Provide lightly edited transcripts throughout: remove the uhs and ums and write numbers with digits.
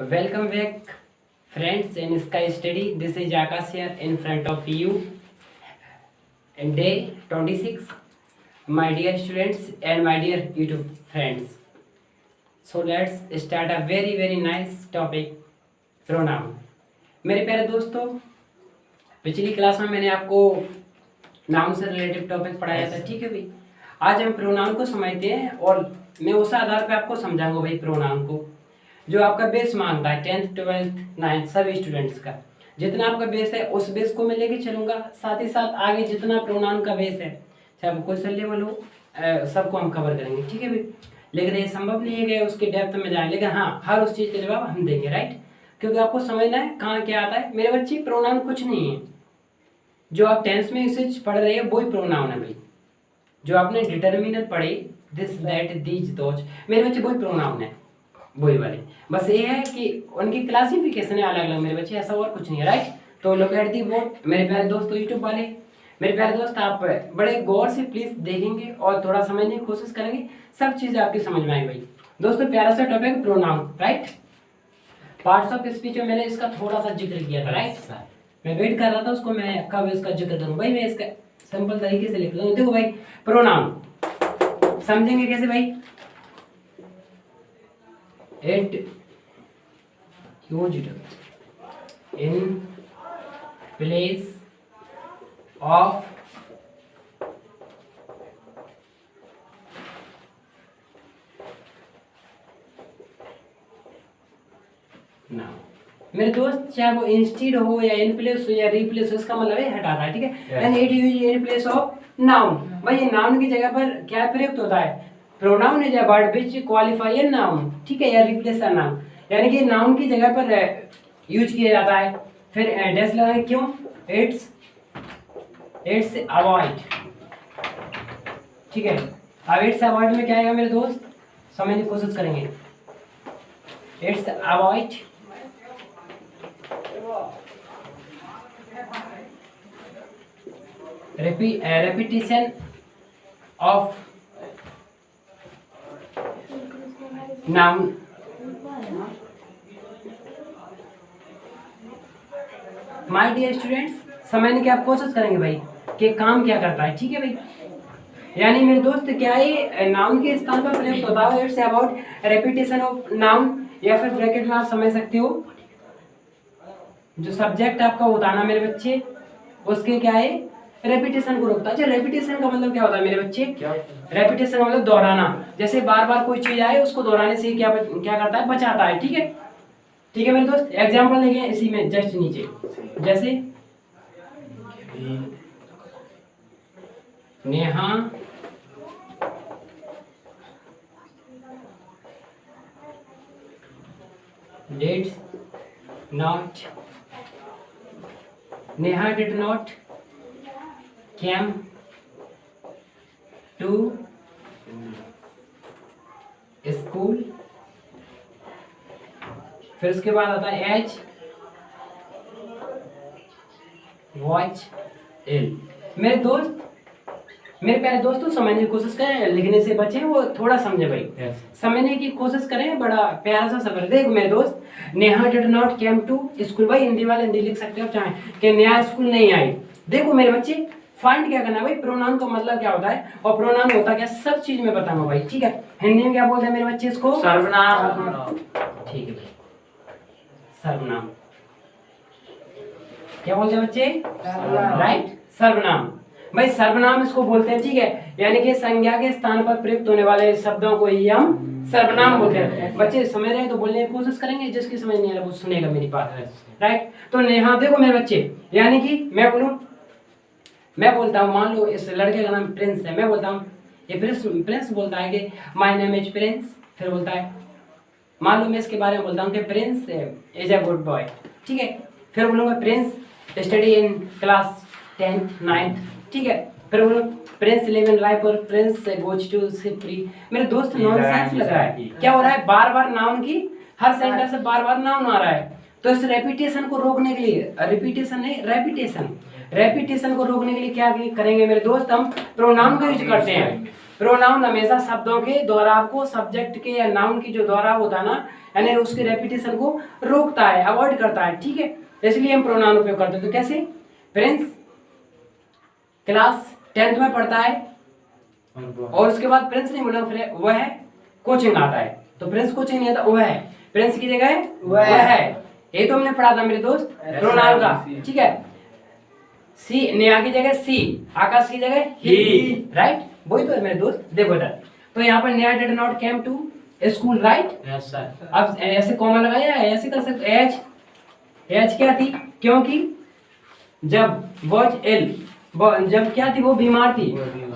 Welcome back, friends, in Sky Study. This is Akash here in front of you. And day 26, my dear students and my dear YouTube friends. So let's start a very nice topic, pronoun. मेरे प्यारे दोस्तों, पिछली class में मैंने आपको noun से related topic पढ़ाया था, ठीक है भाई। आज हम प्रोनाउन को समझते हैं और मैं उस आधार पे आपको समझाऊंगा भाई प्रोनाउन को, जो आपका बेस मांगता है 10th 12th 9th सभी स्टूडेंट्स का। जितना आपका बेस है उस बेस को मैं लेके चलूंगा, साथ ही साथ आगे जितना प्रोनाउन का बेस है, चाहे वो क्वेश्चन लेवल हो, सबको हम कवर करेंगे, ठीक है भाई। लेकिन ये संभव नहीं है कि उसके डेप्थ में जाए, लेकिन हाँ, हर उस चीज़ का जवाब हम देंगे, राइट। क्योंकि आपको समझना है कहाँ क्या आता है। मेरे बच्चे प्रोनाउन कुछ नहीं है, जो आप टेंस में यूसेज पढ़ रहे हैं वही प्रोनाउन है भाई। जो आपने डिटर्मिनर पढ़े, दिस दैट दीज दोज, मेरे बच्चे वही प्रोनाउन है, वही वाले। बस ये है कि उनकी क्लासिफिकेशन है अलग अलग मेरे बच्चे, ऐसा और कुछ नहीं है, राइट। तो लुक एट दी बोर्ड मेरे प्यारे दोस्तों, यूट्यूब वाले मेरे प्यारे दोस्त, आप बड़े गौर से प्लीज देखेंगे और थोड़ा समझने की कोशिश करेंगे, सब चीजें आपकी समझ में आएगी भाई। दोस्तों प्यारा सा topic pronoun, right. Parts of speech में मैंने इसका थोड़ा सा जिक्र किया था, राइट। मैं वेट कर रहा था उसको, मैं कब इसका जिक्र करूं भाई। मैं इसका सिंपल तरीके से लिख दूं। देखो भाई, प्रोनाउन समझेंगे कैसे भाई। It used in place of now। मेरे दोस्त, चाहे वो इंस्टीड हो या इन प्लेस हो या रिप्लेस हो, इसका मतलब है हटाता है, ठीक है। And it used in place of noun. भाई ये नाउन की जगह पर क्या प्रयुक्त होता है? Pronoun is a word which qualify a noun, ठीक है, या रिप्लेस अ नाउन, यानी कि नाउन की जगह पर यूज किया जाता है। फिर डैश लगाएं, क्यों? इट्स अवॉइड, ठीक है। अब इट्स अवॉइड में क्या आएगा मेरे दोस्त, समझने की कोशिश करेंगे। It's avoid repetition of noun। My dear students, समझने की आप कोशिश करेंगे भाई कि काम क्या करता है, ठीक है भाई। यानी मेरे दोस्त क्या है, नाउन के स्थान पर प्रयुक्त होता है। It's about repetition of noun, या फिर ब्रैकेट में आप समझ सकते हो जो सब्जेक्ट आपका होता है ना मेरे बच्चे, उसके क्या है, रेपिटेशन को रोकता है। अच्छा, रेपिटेशन का मतलब क्या होता है मेरे बच्चे? रेपिटेशन का मतलब दोहराना। जैसे बार बार कोई चीज आए, उसको दोहराने से क्या करता है, बचाता है, ठीक है। ठीक है मेरे दोस्त, एग्जांपल देंगे इसी में जस्ट नीचे, जैसे Neha did not came to school। फिर उसके बाद आता है एज वॉच इल। मेरे दोस्त, मेरे प्यारे दोस्तों, समझने की कोशिश करें, लिखने से बचे वो थोड़ा समझे भाई, समझने की कोशिश करें। बड़ा प्यारा सा सफर। देखो मेरे दोस्त, Neha did not came to school, भाई हिंदी वाले हिंदी लिख सकते हो चाहे, कि नेहा स्कूल नहीं आई। देखो मेरे बच्चे, फाइंड क्या करना है भाई, प्रोनाउन का मतलब क्या होता है और प्रोनाउन होता क्या, सब चीज में बताऊंगा भाई, ठीक है। हिंदी में क्या बोलते हैं मेरे बच्चे इसको? सर्वनाम, ठीक है भाई, सर्वनाम। क्या बोलते हैं बच्चे? राइट, सर्वनाम। भाई सर्वनाम इसको बोलते हैं, ठीक है, यानी कि संज्ञा के स्थान पर प्रयुक्त होने वाले शब्दों को ही हम सर्वनाम बोलते हैं। बच्चे समझ रहे हैं तो बोलने की कोशिश करेंगे, जिसकी समझ नहीं आ रहा वो सुनेगा मेरी बात, राइट। तो नेहा, देखो मेरे बच्चे, यानी कि मैं बोलूं, मैं बोलता हूँ, मान लो इस लड़के का नाम प्रिंस है, मैं बोलता हूँ, ये प्रिंस बोलता है कि माय नेम इज प्रिंस। फिर बोलता है, मान लो मैं इसके बारे में बोलता हूँ कि Prince is a good boy, ठीक है। फिर बोलूँगा Prince study in class 10th 9th, ठीक है। फिर बोलो Prince live in Raipur, Prince goes to सिप्री। मेरे दोस्त नॉनसेंस लग रहा है, क्या हो रहा है, बार बार नाउन की, हर सेंटेंस से बार बार नाउन आ रहा है। तो इस रेपिटेशन को रोकने के लिए, रिपीटेशन नहीं रेपिटेशन, रेपिटेशन को रोकने के लिए क्या करेंगे मेरे दोस्त, हम प्रोनाउन का यूज करते हैं। प्रोनाउन हमेशा शब्दों के दोहराव को, सब्जेक्ट के या नाउन की जो दोहराव होता है ना, यानी उसकी रेपिटेशन को रोकता है, अवॉइड करता है, ठीक है। इसलिए हम प्रोनाउन उपयोग करते हैं। तो कैसे? प्रिंस क्लास 10th में पढ़ता है, और उसके बाद प्रिंस नहीं बोला, फिर वह है कोचिंग आता है, तो प्रिंस कोचिंग नहीं आता, वह है। प्रिंस की जगह वह है, ये तो हमने पढ़ा था मेरे दोस्त प्रोनाउन का, ठीक है। सी, नेहा की जगह सी, आकाश की जगह ही, राइट, वही तो है मेरे दोस्त। देखो इधर, तो यहाँ पर Neha did not came to school, right. Yes sir. अब ऐसे कॉमा लगाया है, ऐसे कर सकते। एच, एच क्या थी? क्योंकि जब वॉज एल, जब क्या थी, वो बीमार थी,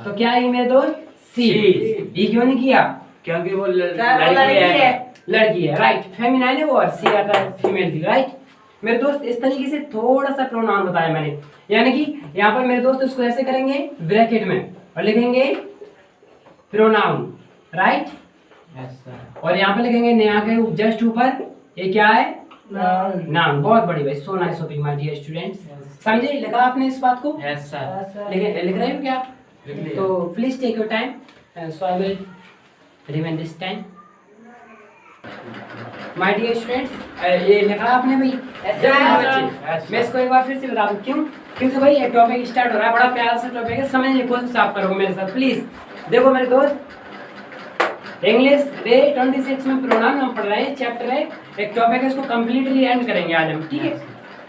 तो क्या है मेरे दोस्त? सी। ई क्यों नहीं किया? क्योंकि वो लड़की है, राइट। फेमिनाइन है वो, और सी आता है फीमेल थी, राइट। मेरे दोस्त इस तरीके से थोड़ा सा प्रोनाउन बताया मैंने, यानी कि यहाँ पर मेरे दोस्त इसको ऐसे करेंगे ब्रैकेट में और लिखेंगे प्रोनाउन, राइट। Yes sir. और यहाँ पे लिखेंगे नेहा के जस्ट ऊपर, ये क्या है? नाउन। बहुत बड़ी भाई, so nice of you my dear students. समझे? लिखा आपने इस बात को? Yes sir. लिख रहे हो क्या आप? तो please take your time, so I will remain this time. My dear students, ये लिखा आपने भाई? मैं इसको एक बार फिर से बता दूं, क्यों? क्योंकि भाई ये टॉपिक स्टार्ट हो रहा है, बड़ा प्यारा सा टॉपिक है, समझने की कोशिश आप करोगे मेरे साथ, प्लीज। देखो मेरे दोस्त, इंग्लिश डे 26 में प्रोनाउन हम पढ़ रहे हैं, चैप्टर है, एक टॉपिक है, इसको कंप्लीटली एंड करेंगे आज हम, ठीक है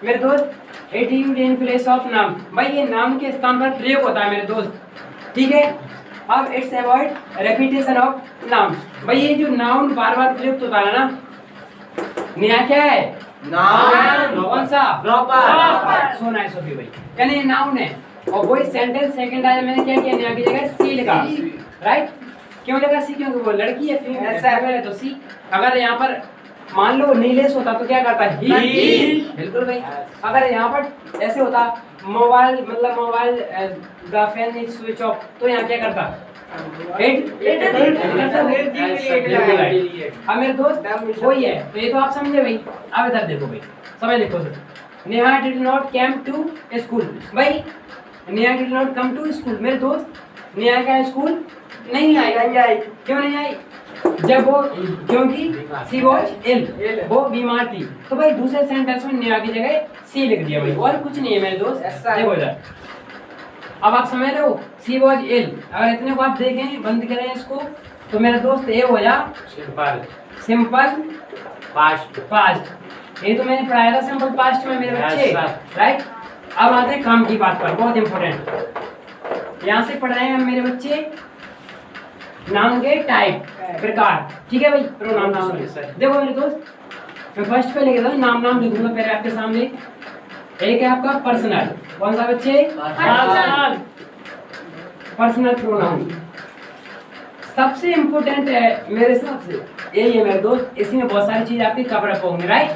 मेरे दोस्त। It used in place of noun, भाई ये नाउन के स्थान पर प्रयोग होता है मेरे दोस्त, ठीक है। अब it's avoid repetition of noun, भाई ये जो नाउन बार बार प्रयुक्त होता है ना, नेहा क्या है? नाउन। कौन सा? Proper. So nice of you भाई, यानी ये नाउन है, और वही सेंटेंस सेकंड आया, मैंने क्या किया, नेहा की जगह सी लिखा, राइट। क्यों लगा सी? क्योंकि वो लड़की है, फीमेल है, तो सी। अगर यहाँ पर मान लो नीलेश होता तो क्या करता? ही। बिल्कुल भाई। अगर यहाँ पर ऐसे होता मोबाइल, मतलब mobile the fan is switch off, तो यहाँ क्या करता? अब मेरे दोस्त वही है, तो ये तो आप समझे भाई। अब इधर देखो भाई, समझ लिखो sir. Neha did not came to school, भाई Neha did not come to school, मेरे दोस्त नेहा का स्कूल नहीं आई। क्यों नहीं आई? जब वो, क्योंकि सी वॉज इल, वो बीमार थी, तो भाई दूसरे सेंटेंस में नेहा की जगह सी लिख दिया भाई, और कुछ नहीं है मेरे दोस्त। देखो इधर, अब आप समझ रहे हो, सी वॉज इल, अगर इतने को आप देखें, बंद करें इसको, तो मेरा दोस्त ये हो जा सिंपल पास्ट। ये तो मैंने पढ़ाया था सिंपल पास्ट में मेरे बच्चे, राइट। अब आते हैं काम की बात पर, बहुत इंपॉर्टेंट। यहाँ से पढ़ रहे हैं हम मेरे बच्चे नाउन के टाइप, प्रकार, ठीक है भाई। प्रोनाउन नाउन, देखो मेरे दोस्त, मैं फर्स्ट पे लिख रहा हूँ, नाम लिखूंगा पहले आपके सामने। एक है आपका पर्सनल, कौन सा बच्चे? पर्सनल प्रोनाउन सबसे इम्पोर्टेंट है मेरे हिसाब से, यही है मेरे दोस्त। इसी में बहुत सारी चीज आपकी कवर अप होंगे, राइट।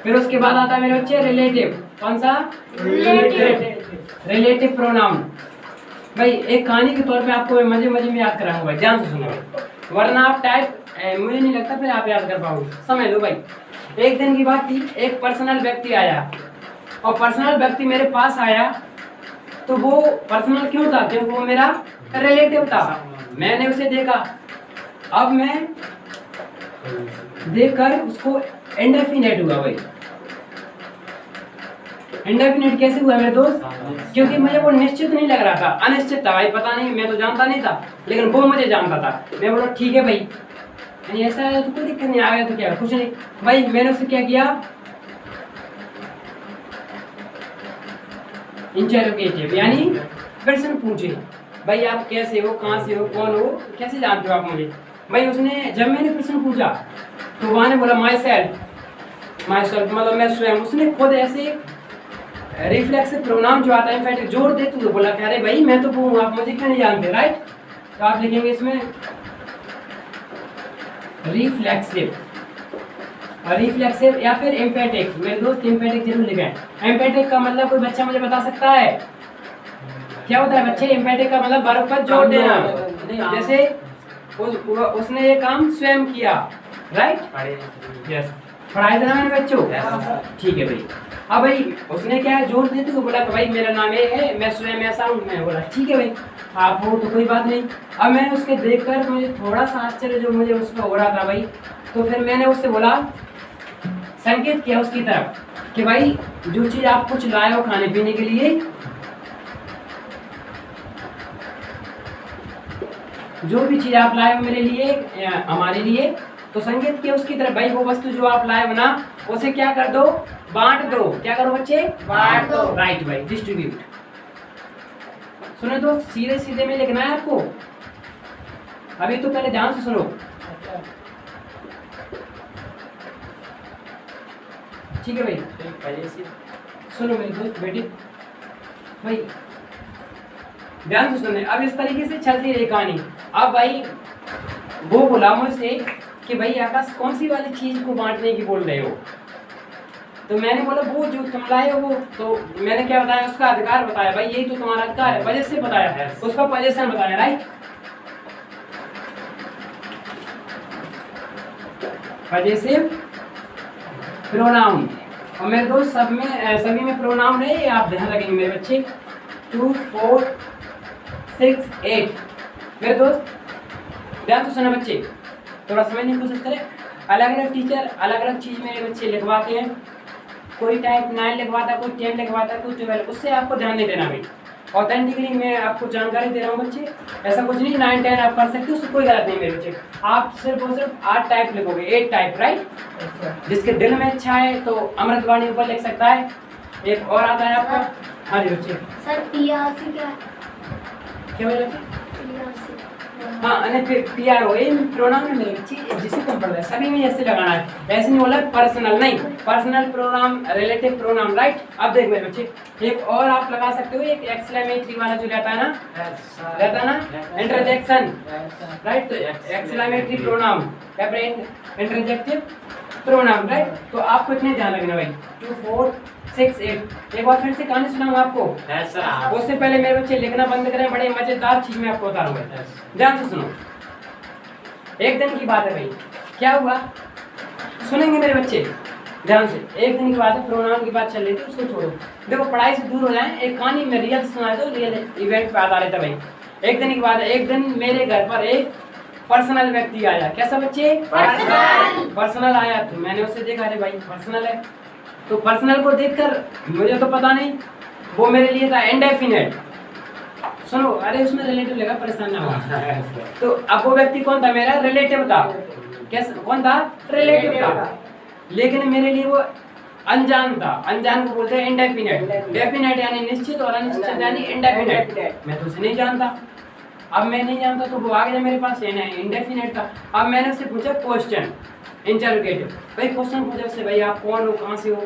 फिर उसके बाद आता है मेरे बच्चे रिलेटिव, कौन सा? Relative pronoun. भाई एक कहानी के तौर पे आपको मैं मजे में याद कराऊंगा भाई, ध्यान से सुनो, वरना आप टाइप मुझे नहीं लगता फिर आप याद कर पाओगे। समझ लो भाई, एक दिन की बात थी, एक पर्सनल व्यक्ति आया, और पर्सनल व्यक्ति मेरे पास आया, तो वो पर्सनल क्यों था? क्योंकि वो मेरा रिलेटिव था। मैंने उसे देखा, अब मैं देखकर उसको इंडेफिनेट हुआ भाई। इंडेफिनेट कैसे हुआ मेरे दोस्त? क्योंकि मुझे वो निश्चित नहीं लग रहा था, अनिश्चित था भाई, पता नहीं, मैं तो जानता नहीं था, लेकिन वो मुझे जानता था। मैं बोला ठीक है भाई, ऐसा है तो कोई दिक्कत नहीं, आ गया तो क्या, कुछ नहीं भाई। मैंने उससे क्या किया? इंटरोगेटिव, यानी प्रश्न पूछे, भाई आप कैसे हो, कहाँ से हो, कौन हो, कैसे जानते हो आप मुझे? भाई उसने, जब मैंने प्रश्न पूछा तो वहाँ ने बोला माई सेल्फ, मतलब मैं स्वयं। उसने खुद ऐसे रिफ्लेक्सिव प्रोनाउन जो आता है, इनफैक्ट जोर देते हुए बोला कि अरे भाई मैं तो वो हूँ, आप मुझे क्यों नहीं जानते, राइट। तो आप लिखेंगे इसमें रिफ्लेक्सिव, रिफ्लेक्सिव या फिर एम्पैथिक। मेरे दोस्त एम्पैथिक जरूर लिखें। एम्पैथिक का मतलब कोई बच्चा मुझे बता सकता है क्या होता है बच्चे? एम्पैथिक का मतलब बर्फ पर जोर देना, जैसे उसने ये काम स्वयं किया, राइट। यस, पढ़ाई देना मेरे बच्चों, ठीक है भाई। अब भाई उसने क्या जोर देते हुए बोला कि भाई मेरा नाम ये है, मैं स्वयं ऐसा हूँ। मैं बोला ठीक है भाई आप हो तो कोई बात नहीं। अब मैंने उसके देखकर मुझे थोड़ा सा आश्चर्य जो मुझे उसका हो रहा था भाई, तो फिर मैंने उससे बोला, संकेत किया उसकी तरफ कि भाई जो चीज आप कुछ लाए हो खाने पीने के लिए, जो भी चीज आप लाए हो मेरे लिए हमारे लिए, तो संकेत किया उसकी तरफ भाई वो वस्तु जो आप लाए हो ना उसे क्या कर दो, बांट दो। क्या करो बच्चे, बांट दो। राइट भाई, डिस्ट्रीब्यूट। सुनो तो सीधे सीधे में लिखना है आपको। अभी तो पहले ध्यान से सुनो, ठीक है भाई। पहले से सुनो मेरे दोस्त बेटी भाई, ध्यान से सुनने। अब इस तरीके से चलती रही कहानी। अब भाई वो बोला मुझसे कि भाई आकाश कौन सी वाली चीज को बांटने की बोल रहे हो, तो मैंने बोला वो जो तुम लाए हो वो। तो मैंने क्या बताया, उसका अधिकार बताया भाई, यही तो तुम्हारा अधिकार है। वजह से बताया, उसका पोजीशन बताया, राइट। वजह से प्रोनाउन, और मेरे दोस्त सब में सभी में प्रोनाउन है, ये आप ध्यान रखेंगे मेरे बच्चे। 2 4 6 8 मेरे दोस्त ध्यान से सुना बच्चे, थोड़ा समझने की कोशिश करें। अलग अलग टीचर अलग अलग चीज मेरे बच्चे लिखवाते हैं, कोई टाइप 9 लिखवाता है, कोई 10 लिखवाता है, कोई 12। उससे आपको ध्यान नहीं देना भाई। ऑथेंटिकली मैं आपको जानकारी दे रहा हूँ बच्चे, ऐसा कुछ नहीं 9 10 आप कर सकते हो, उससे कोई गलत नहीं मेरे बच्चे। आप सिर्फ और सिर्फ 8 टाइप लिखोगे, 8 टाइप, राइट। जिसके दिल में अच्छा है तो अमृतवाणी ऊपर लिख सकता है। एक और आता है आपका, हाँ जी बच्चे। सर पीआरसी क्या है? क्या बोले बच्चे? पीआरसी हाँ, अने PRO ये प्रोनाउन है मेरे बच्चे, जिसे तुम पढ़ रहे हैं सभी में ऐसे लगाना है। ऐसे नहीं बोला पर्सनल, नहीं, personal pronoun, relative pronoun, right. अब देख मेरे बच्चे, एक और आप लगा सकते हो, एक एक्सक्लेमेटरी वाला जो रहता है ना, रहता है ना इंटरजेक्शन, राइट। तो एक्सक्लेमेटरी प्रोनाउन या फिर इंटरजेक्टिव प्रोनाउन, राइट। तो आपको इतने ध्यान रखना भाई। 2 4 6 8 एक बार फिर से कहानी सुनाऊंगा आपको। उससे पहले मेरे बच्चे लिखना बंद करें, बड़े मजेदार चीज मैं आपको बता रहा हूँ, ध्यान से सुनो। एक दिन की बात है भाई, क्या हुआ सुनेंगे मेरे बच्चे ध्यान से। एक दिन की बात है, प्रोनाउन की बात चल रही थी, उसको छोड़ो, देखो पढ़ाई से दूर हो जाए। एक कहानी में रियल सुना दो, रियल इवेंट पे आधारित है भाई। एक दिन की बात है, एक दिन मेरे घर पर एक पर्सनल व्यक्ति आया। कैसा बच्चे? पर्सनल आया। तो मैंने उससे देखा, अरे भाई पर्सनल है, तो पर्सनल को देखकर मुझे तो पता नहीं, वो मेरे लिए था इंडेफिनेट। सुनो, अरे उसमें रिलेटिव लगा, परेशान ना हो। तो अब वो व्यक्ति कौन था? मेरा रिलेटिव था। कैसा कौन था? रिलेटिव था। लेकिन मेरे लिए वो अनजान था। अनजान को बोलते हैं इंडेफिनेट। डेफिनेट यानी निश्चित और अनिश्चित यानी इंडेफिनेट। मैं तो उसे नहीं जानता। अब मैं नहीं जानता तो वो आ गया मेरे पास, इंडेफिनेट था। अब मैंने उससे पूछा क्वेश्चन, इंटरोगेटिव। भाई क्वेश्चन पूछा उससे, भाई आप कौन हो, कहाँ से हो?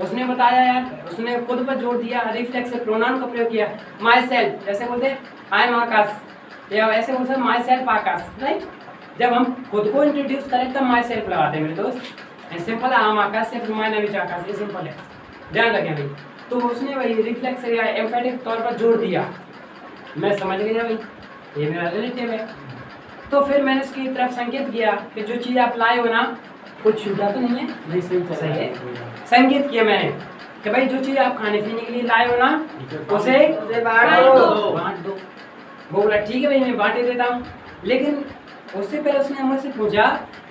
उसने बताया यार, उसने खुद पर जोर दिया, रिफ्लेक्सिव प्रोनाउन का प्रयोग किया। माई सेल्फ, जैसे बोलते हैं आई एम आकाश, या ऐसे बोलते हैं माई सेल्फ आकाश, राइट। जब हम खुद को इंट्रोड्यूस करें तब माई सेल्फ लगाते हैं मेरे दोस्त। सिंपल है, आम आकाश से माई नेम आकाश, ये सिंपल है, ध्यान रखें भाई। तो उसने भाई रिफ्लेक्सिव या एम्फेटिक तौर पर जोर दिया। मैं समझ गया भाई ये मेरा रिलेटिव है। तो फिर मैंने उसकी तरफ संकेत किया कि जो चीज़ आप लाए हो ना, कुछ छूटा तो नहीं है? नहीं, सही है। संकेत किया मैंने कि भाई जो चीज़ आप खाने पीने के लिए लाए हो ना, उसे बांट दो। वो बोला ठीक है भाई, मैं बांट देता हूँ। लेकिन उससे पहले उसने मुझसे पूछा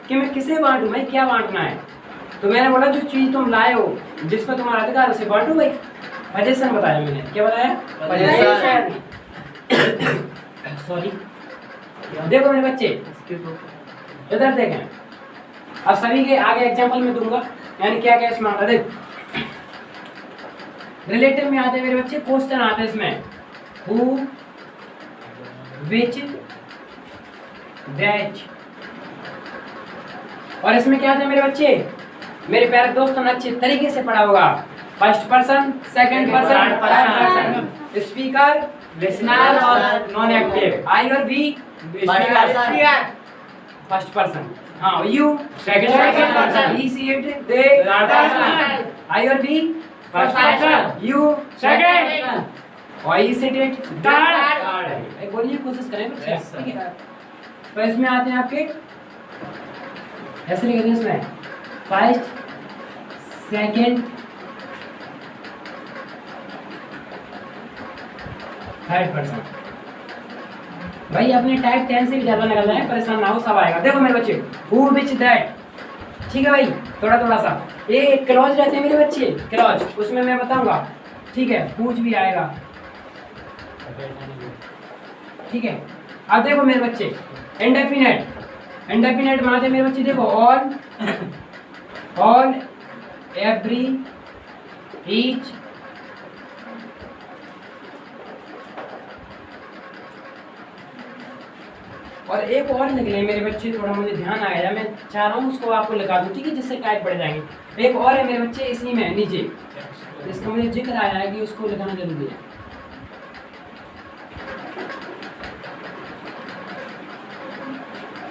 कि मैं किसे बांटूं भाई, क्या बांटना है? तो मैंने बोला जो चीज़ तुम लाए हो, जिस पर तुम्हारा अधिकार, उसे बांटो भाई। पजेशन बताया मैंने, क्या बताया? पजेशन। सॉरी, देखो मेरे बच्चे इधर देखें। अब सभी के आगे एग्जांपल में दूंगा, यानी क्या क्या इसमें आता है। रिलेटिव में आते हैं मेरे बच्चे, क्वेश्चन आते हैं इसमें, हु, विच, दैट। और इसमें क्या आते हैं मेरे बच्चे? मेरे प्यारे दोस्तों ने अच्छे तरीके से पढ़ा होगा। First person, second person, third person, speaker, listener और नॉन एक्टिव। आई और वी फर्स्ट पर्सन, हाँ, you second person, he, she, it, they third person, I और we first person, you second, और ही, सिट, इट थर्ड। बोलिए, कोशिश करें बच्चे, ठीक है। तो इसमें आते हैं आपके, ऐसे लिखते हैं इसमें, फर्स्ट, सेकंड, 5%। भाई अपने टाइप 10 से भी ज़्यादा निकलना है, परेशान ना हो, सब आएगा। देखो मेरे बच्चे, हु विच दैट, ठीक है भाई, थोड़ा थोड़ा सा ये क्लॉज रहते हैं मेरे बच्चे, क्लॉज, उसमें मैं बताऊंगा, ठीक है, पूछ भी आएगा, ठीक है। अब देखो मेरे बच्चे, इंडेफिनेट, इंडेफिनेट बनाते हैं मेरे बच्चे, देखो ऑल एवरी ईच और एक और निकले मेरे बच्चे, थोड़ा मुझे ध्यान आया, मैं चाह रहा हूँ उसको आपको लगा दूँ, ठीक है, जिससे टाइप बढ़ जाएंगे। एक और है मेरे बच्चे इसी में नीचे, इसका मुझे जिक्र आया है कि उसको लिखाना जरूरी है।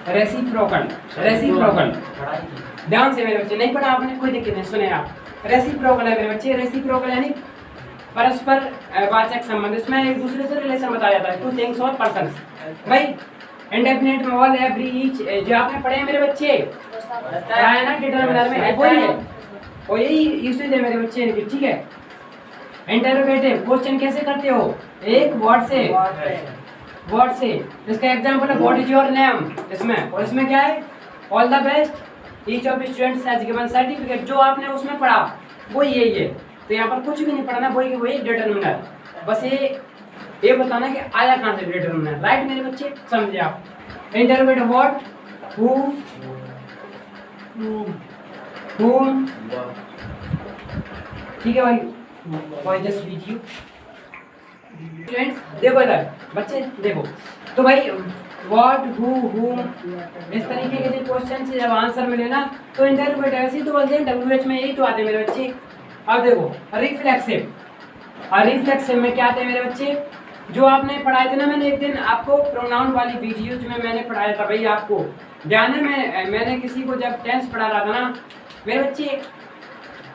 रेसिप्रोकल, रेसिप्रोकल, ध्यान से मेरे बच्चे, नहीं पढ़ा आपने, कोई दिक्कत नहीं, सुने आप। रेसिप्रोकल है मेरे बच्चे, रेसिप्रोकल यानी परस्पर वाचक संबंध, इसमें एक दूसरे से रिलेशन बताया जाता है, टू थिंग्स और पर्सन्स। भाई इंडेफिनिट में ऑल एवरी ईच जो आपने पढ़े हैं मेरे बच्चे, है ना, डिटरमिनर में वही है, और यही यूसेज है मेरे बच्चे इनकी, ठीक है। इंटरोगेटिव, क्वेश्चन कैसे करते हो, एक वर्ड से, वर्ड से, इसका एग्जांपल है व्हाट इज योर नेम, इसमें, और इसमें क्या है, all the best each of students has given certificate, जो आपने उसमें पढ़ा वो यही है, तो यहाँ पर कुछ भी नहीं पढ़ना, वही वही डिटरमिनर, बस ये बताना कि आया कहाँ से डिटरमिनर, राइट मेरे बच्चे, समझे आप। इंटरोगेटिव व्हाट, हु, whom, ठीक है भाई, जस्ट रीड यू स्टूडेंट्स, देखो इधर बच्चे, देखो तो भाई व्हाट, हु, whom, इस तरीके के जो क्वेश्चन से जब आंसर मिले ना, तो इंटरोगेटिव ऐसे तो बोलते हैं, WH में यही तो आते हैं मेरे बच्चे। अब देखो रिफ्लेक्सिव, और रिफ्लेक्सिव में क्या आते हैं मेरे बच्चे, जो आपने पढ़ाए थे ना, मैंने एक दिन आपको प्रोनाउन वाली वीडियो में मैंने पढ़ाया था भाई, आपको ध्यान है, मैंने किसी को जब टेंस पढ़ा रहा था ना मेरे बच्चे,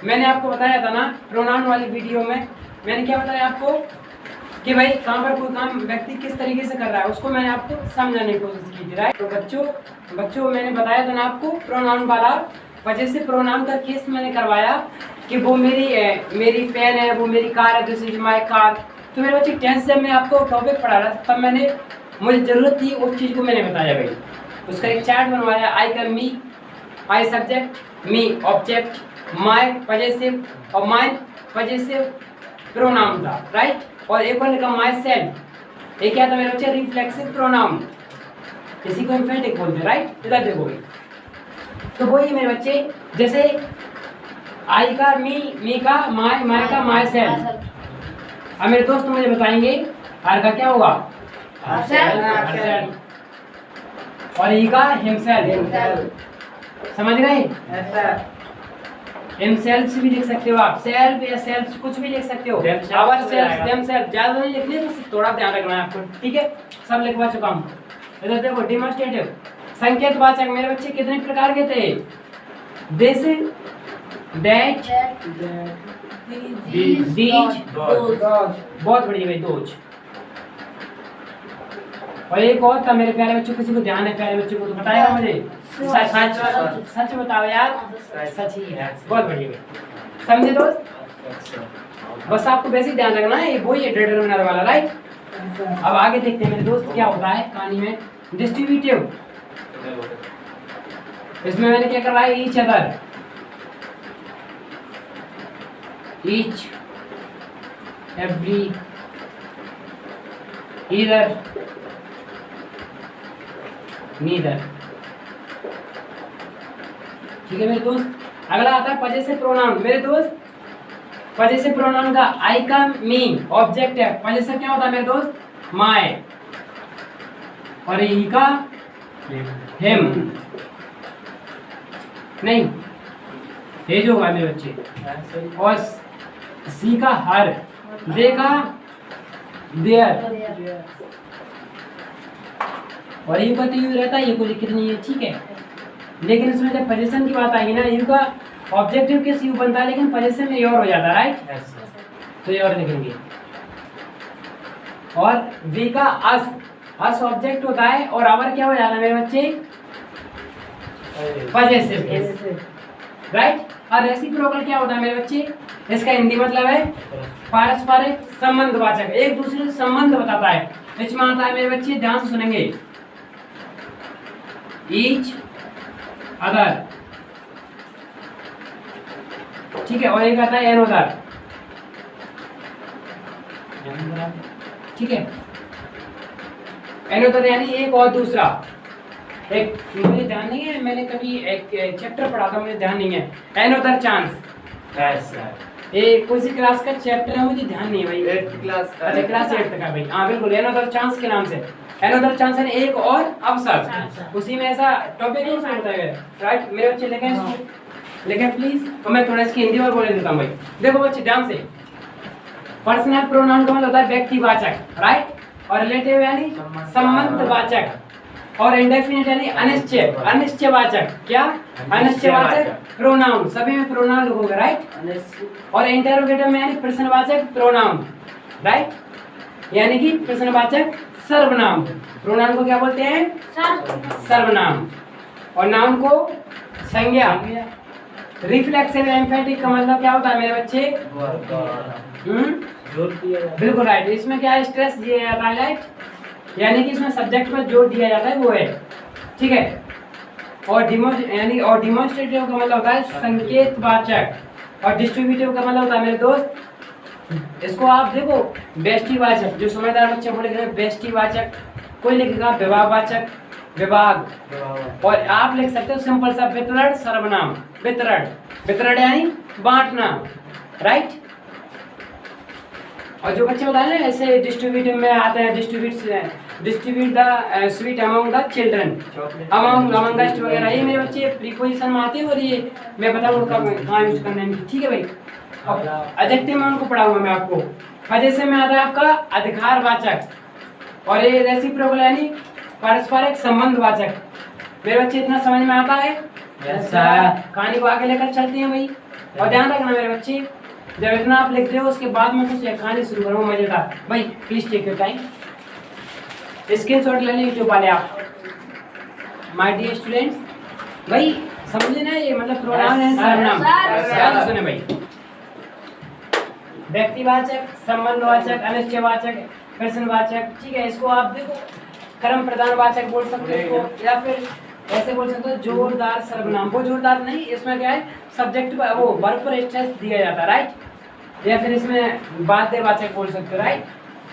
मैंने आपको बताया था ना प्रोनाउन वाली वीडियो में, मैंने क्या बताया आपको कि भाई कहाँ पर कोई काम व्यक्ति किस तरीके से कर रहा है, उसको मैंने आपको समझाने की कोशिश की थी, राइट। तो बच्चों मैंने बताया था ना आपको प्रोनाउन वाला, वजह से प्रोनाउन का केस मैंने करवाया कि वो मेरी पेन है, वो मेरी कार है, दिस इज माय कार। तो मेरे बच्चे टेंस जब मैं आपको टॉपिक पढ़ा रहा था, तब मुझे जरूरत थी उस चीज़ को मैंने बताया भाई, उसका एक चार्ट बनवाया, आई का me, I subject, me object, my possessive, और माय पजेसिव प्रोनाउन था, राइट। और एक और लिखा माय सेल्फ, ये क्या था मेरे बच्चे, रिफ्लेक्सिव प्रोनाउन, इसी को एम्फेटिक बोलते हैं, राइट। इधर देखो भाई, तो वही मेरे बच्चे, जैसे आई का मी का माय, माय का माय सेल्फ। अब मेरे दोस्त मुझे बताएंगे आर का क्या होगा, और ई का हिमसेल्फ, समझ गए, हिमसेल्फ भी लिख सकते हो आप, सेल्फ या सेल्फ कुछ भी लिख सकते हो, आवर सेल्फ, देमसेल्फ, ज्यादा नहीं लिखने, तो थोड़ा ध्यान रखना है आपको, ठीक है, सब लिखवा चुका हूँ। इधर देखो डिमॉन्स्ट्रेटिव, संकेतवाचक मेरे बच्चे कितने प्रकार के थे, दिस, दैट, दीज, बहुत बढ़िया भाई, दोज, और एक और था मेरे प्यारे बच्चों, किसी को ध्यान है प्यारे बच्चों को तो बताएगा मुझे, सच बताओ यार, सच ही है, बहुत बढ़िया भाई, समझे दोस्त, बस आपको वैसे ही ध्यान रखना है, वही है डिटरमिनर वाला, राइट। अब आगे देखते हैं मेरे दोस्त क्या होता है कहानी में, डिस्ट्रीब्यूटिव, इसमें मैंने क्या करवाया, each other, each, every, either, neither, ठीक है मेरे दोस्त। अगला आता है पजेसिव प्रोनाउन, मेरे दोस्त पजेसिव प्रोनाउन का आई का मी ऑब्जेक्ट है, पजेसिव क्या होता है मेरे दोस्त, माय, और ई का हिम, नहीं ये जो होगा मेरे बच्चे, और सी का हर, दे का देयर, और यू का तो यू रहता है, ये कोई दिक्कत नहीं है, ठीक है। लेकिन इसमें जब पोजीशन की बात आएगी ना, यू का ऑब्जेक्टिव किस यू बनता है, लेकिन पोजीशन में योर हो जाता है, राइट, तो योर लिखेंगे। और वी का अस ऑब्जेक्ट होता है, और आवर क्या हो जाता है मेरे बच्चे, पजेसिव, राइट। और रेसिप्रोकल क्या होता है मेरे बच्चे, इसका हिंदी मतलब है पारस्परिक संबंधवाचक, एक दूसरे से संबंध बताता है। इसमें आता है मेरे बच्चे, ध्यान से सुनेंगे, ईच अदर, ठीक है, और एक आता है एनोदर, ठीक है, एनोदर यानी एक और दूसरा। एक मुझे ध्यान नहीं है, मैंने कभी एक चैप्टर पढ़ा था, मुझे ध्यान नहीं है, एनोदर चांस। Yes sir. ये कौन सी क्लास का चैप्टर है मुझे ध्यान नहीं है भाई। 8th क्लास का। अच्छा क्लास 8 का भाई, हाँ बिल्कुल, एनोदर चांस के नाम से। एनोदर चांस है एक और अवसर, उसी में ऐसा टॉपिक नहीं होता है, राइट। मेरे बच्चे लिखें इसको, लिखें प्लीज, और मैं थोड़ा इसकी हिंदी में बोल देता हूँ भाई। देखो बच्चे ध्यान से, पर्सनल प्रोनाउन का मतलब होता है व्यक्तिवाचक, राइट, और रिलेटिव यानी संबंधवाचक, और इंडेफिनिट यानी अनिश्चय, अनिश्चयवाचक। क्या? अनिश्चयवाचक प्रोनाउन, सभी में प्रोनाउन होगा, राइट। और इंटरोगेटिव में यानी प्रश्नवाचक प्रोनाउन, राइट, यानी कि प्रश्नवाचक सर्वनाम। प्रोनाउन को क्या बोलते हैं? सर्वनाम। और नाउन को संज्ञा। रिफ्लेक्सिव एम्फेटिक का मतलब क्या होता है मेरे बच्चे? बिल्कुल राइट। इसमें क्या स्ट्रेस दिया जाता है, राइट, यानी कि इसमें सब्जेक्ट पर जोर दिया जाता है, वो है, ठीक है। और डिमोन्स्ट्रेटिव का मतलब होता है संकेतवाचक, और डिस्ट्रीब्यूटिव का मतलब होता है मेरे दोस्त, इसको आप देखो, व्यष्टिवाचक, जो समझदार बच्चे बोलेंगे व्यष्टिवाचक, कोई लिखेगा विभागवाचक, विभाग, और आप लिख सकते हो सिंपल सा वितरण सर्वनाम, वितरण, वितरण यानी बांटना, राइट। और जो बच्चे बताए ना ऐसे डिस्ट्रीब्यूटिव में आते हैं, distribute the sweet among the children, amongst वगैरह, ये मेरे बच्चे प्रीपोजिशन में आते हैं, और ये मैं बताऊंगा कहाँ यूज करना है, ठीक है भाई। एडजेक्टिव में उनको पढ़ाऊंगा मैं आपको। जैसे में आता है आपका अधिकारवाचक, और ये रेसिप्रोकल यानी पारस्परिक संबंधवाचक। मेरे बच्चे इतना समझ में आता है? Yes sir. कहानी को आगे लेकर चलते हैं भाई, और ध्यान रखना मेरे बच्चे, जब इतना आप लिखते हो उसके बाद में कुछ कहानी शुरू करो मजेदार। भाई please take your time, screenshot ले लीजिए जो वाले आप, माय डियर स्टूडेंट्स। भाई समझे ना, ये मतलब प्रोनाउन है सर्वनाम। ध्यान से सुने भाई, व्यक्तिवाचक, संबंधवाचक, अनिश्चयवाचक, प्रश्नवाचक, ठीक है। इसको आप देखो कर्म प्रधानवाचक बोल सकते हो इसको, या फिर ऐसे बोल सकते हो जोरदार सर्वनाम। वो जोरदार नहीं, इसमें क्या है सब्जेक्ट पर, वो वर्ब पर स्ट्रेस दिया जाता है, राइट, या फिर इसमें बाध्यवाचक बोल सकते हो, राइट।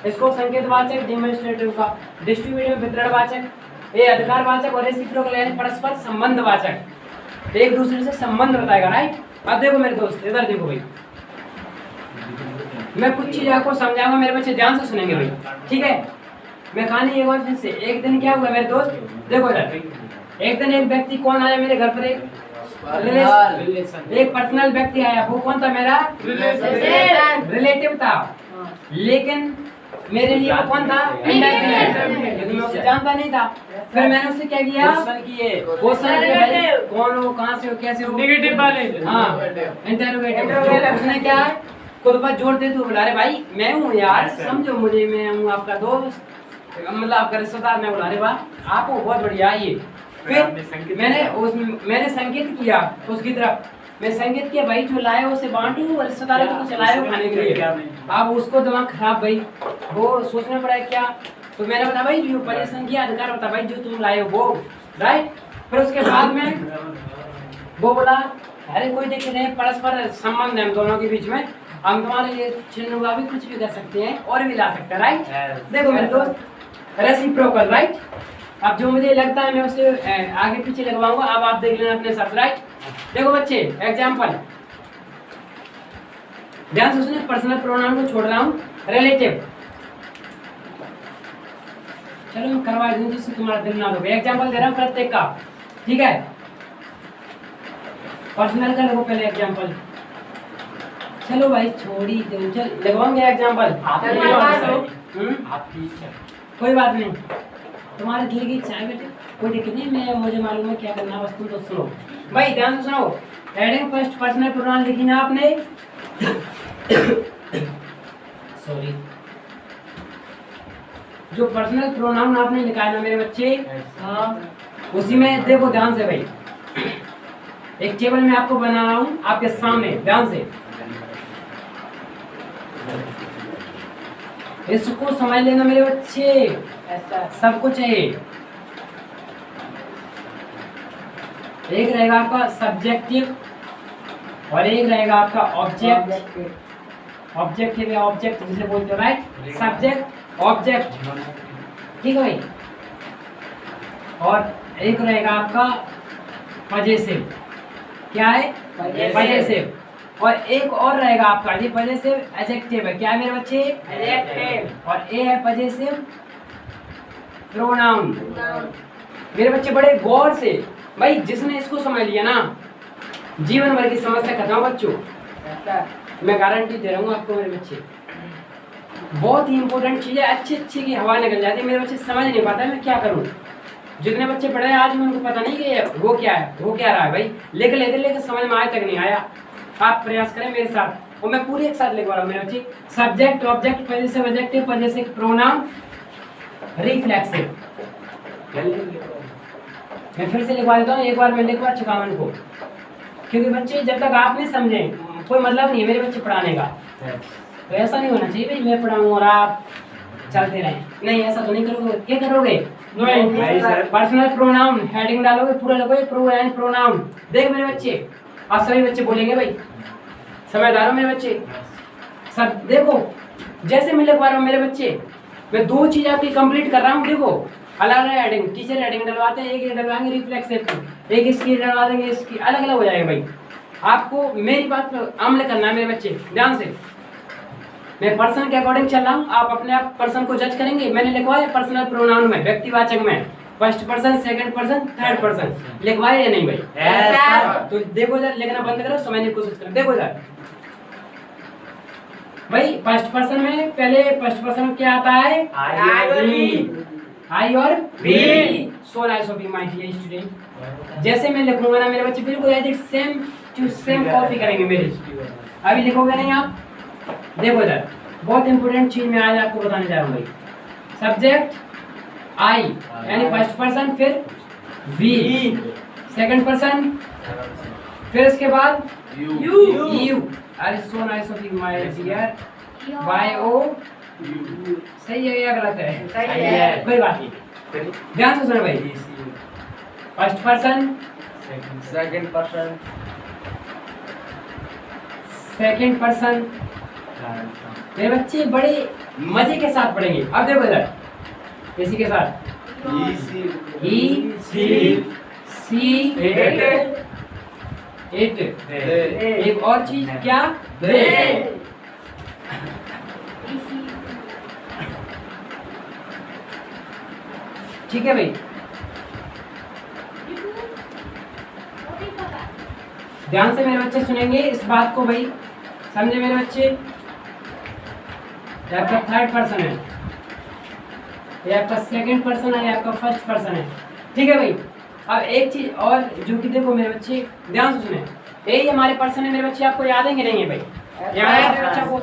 इसको संकेतवाचक, डिमोन्स्ट्रेटिव का, डिस्ट्रीब्यूटिव वितरणवाचक, ये अधिकारवाचक, और रेसिप्रोकल यानी परस्पर संबंधवाचक, एक दूसरे से संबंध बताएगा, राइट। अब देखो मेरे दोस्त, इधर देखो भाई, मैं कुछ चीज आपको समझाऊंगा, मेरे बच्चे ध्यान से सुनेंगे भाई, ठीक है। मैं कहानी एक बार फिर से, एक दिन क्या हुआ मेरे दोस्त, देखो इधर, एक दिन एक व्यक्ति कौन आया मेरे घर पर, एक पर्सनल व्यक्ति आया। वो कौन था? मेरा रिलेटिव था, लेकिन मेरे लिए वो कौन था? लेकिन मैं उसे जानता नहीं था। फिर मैंने उससे क्या किया? क्वेश्चन किए भाई कौन हो, कहाँ से हो, कैसे हो, नेगेटिव वाले, हाँ इंटरोगेटिव। उसने क्या खुद पर जोर दे तो बुला रहे भाई मैं हूँ यार, समझो मुझे, मैं हूँ आपका दोस्त, मतलब आपका रिश्तेदार। मैं बुला रहे वाह आप हो, बहुत बढ़िया आइए। फिर मैंने संकेत किया उसकी तरफ, मैं संकेत किया भाई जो लाए उसे बांटू, रिश्तेदारों को कुछ लाए हो खाने के लिए। अब उसको दिमाग खराब भाई, वो सोचना पड़ा क्या, तो मैंने बताया भाई जो परेशान किया अधिकार बता भाई जो तुम लाए हो वो, राइट। फिर उसके बाद में वो बोला अरे कोई दिक्कत नहीं, परस्पर संबंध है हम दोनों के बीच में, हम तुम्हारे लिए चिन्ह का भी कुछ भी कर सकते हैं और भी ला सकते हैं, राइट। देखो मेरे दोस्त रेसिप्रोकल, राइट। अब जो मुझे लगता है मैं उससे आगे पीछे लगवाऊंगा, अब आप देख लेना अपने साथ, राइट। देखो बच्चे एग्जाम्पल ध्यान से सुनिए, पर्सनल प्रोनाउन को छोड़ रहा हूँ, रिलेटिव चलो मैं करवा दूं जिससे तुम्हारा दिल ना लगे। एग्जाम्पल दे रहा हूँ प्रत्येक का, ठीक है। पर्सनल का लगो पहले एग्जाम्पल, चलो भाई छोड़ी दो, चल लगवाऊंगे एग्जाम्पल। कोई बात नहीं, तुम्हारे दिल की इच्छा है बेटे, कोई दिक्कत नहीं, मैं मुझे मालूम है क्या करना, बस तुम तो सुनो भाई ध्यान से सुनो। हेडिंग फर्स्ट पर्सनल प्रोनाउन लिखी ना आपने, सॉरी, जो पर्सनल प्रोनाउन आपने लिखा है ना मेरे बच्चे, उसी में देखो ध्यान से भाई, एक टेबल में आपको बना रहा हूँ आपके सामने, ध्यान से इसको समझ लेना मेरे बच्चे, सब कुछ है। एक रहेगा आपका सब्जेक्टिव और एक रहेगा आपका ऑब्जेक्ट। ऑब्जेक्टिव या ऑब्जेक्ट जिसे बोलते हो, राइट? सब्जेक्ट ऑब्जेक्ट, ठीक है भाई। और एक रहेगा आपका पजेसिव। क्या है? पजेसिव। और एक और रहेगा आपका, ये पजेसिव एडजेक्टिव है। क्या है मेरे बच्चे? एडजेक्टिव। और ए है पजेसिव प्रोनाउन। मेरे बच्चे बड़े गौर से भाई, जिसने इसको समझ लिया ना, जीवन भर की समस्या खत्म बच्चों, मैं गारंटी दे रहा हूँ आपको मेरे बच्चे। बहुत ही इंपॉर्टेंट चीज है, अच्छी अच्छी की हवा निकल जाती है। मेरे बच्चे समझ नहीं पाता मैं क्या करूँ। जितने बच्चे पढ़े हैं आज में उनको पता नहीं कि वो क्या है, वो क्या रहा है भाई। लिख लेते लेकिन समझ में आज तक नहीं आया। आप प्रयास करें मेरे साथ, और मैं पूरी एक साथ लिखवा रहा हूँ मेरे बच्चे। Subject object possessive adjective possessive pronoun reflexive. मैं फिर से लिखवा देता हूँ, एक बार मैं लिखवा चुका हूँ इनको, क्योंकि बच्चे जब तक आप नहीं समझे कोई मतलब नहीं है मेरे बच्चे पढ़ाने का। तो ऐसा नहीं होना चाहिए भाई मैं पढ़ाऊँ और आप चलते रहें। नहीं, ऐसा तो नहीं करोगे। क्या करोगे? पर्सनल प्रोनाउन हेडिंग डालोगे, पूरा लगोगे प्रोनाउन। देख मेरे बच्चे, आप सभी बच्चे बोलेंगे भाई, समझदार हो मेरे बच्चे सब। देखो जैसे मैं लिखवा रहा हूँ मेरे बच्चे, मैं दो चीज आपकी कंप्लीट कर रहा हूँ। देखो अलग अलग हेडिंग, टीचर हेडिंग डलवाते हैं, एक डलवाएंगे रिफ्लेक्सिव, एक इसकी डलवा देंगे, इसकी अलग अलग हो जाएगा भाई। आपको मेरी बात पर अमल करना है मेरे बच्चे, ध्यान से। मैं पर्सन के अकॉर्डिंग चल रहा हूँ, आप अपने आप पर्सन को जज करेंगे। मैंने लिखवाया पर्सनल प्रोनाउन में, व्यक्तिवाचक में, first person, second person, third person लिखवाया या नहीं भाई? yes, तो देखो इधर, लिखना बंद करो, समझने की कोशिश करो। देखो इधर भाई, फर्स्ट पर्सन में पहले फर्स्ट पर्सन में क्या आता है? आई और B. So nice of you my dear student. जैसे मैं लिखूंगा ना मेरे बच्चे बिल्कुल ऐसे सेम टू सेम कॉपी करेंगे मेरी। अभी लिखोगे नहीं आप? देखो इधर, बहुत इंपॉर्टेंट चीज मैं आज आपको बताने जा रहा हूँ भाई। सब्जेक्ट आई यानी फर्स्ट पर्सन, फिर वी सेकंड पर्सन, फिर उसके बाद यू। अरे so nice of you my dear. Y O, सही है या गलत है? सही है। कोई बात नहीं, ध्यान से सुनो भाई। First person, second person, second person. मेरे बच्चे बड़े मजे के साथ पढ़ेंगे। अब देखो इधर, इसी के साथ ई सी इट। एक और चीज क्या? दे। ठीक है भाई, ध्यान से मेरे बच्चे सुनेंगे इस बात को भाई, समझे मेरे बच्चे? ये आपका थर्ड पर्सन है, ये आपका सेकंड पर्सन है, ये आपका फर्स्ट पर्सन है। ठीक है भाई। अब एक चीज और जो कि देखो मेरे बच्चे ध्यान से सुने, यही हमारे पर्सन है मेरे बच्चे। आपको याद है कि नहीं है भाई? याद है मेरे बच्चों को?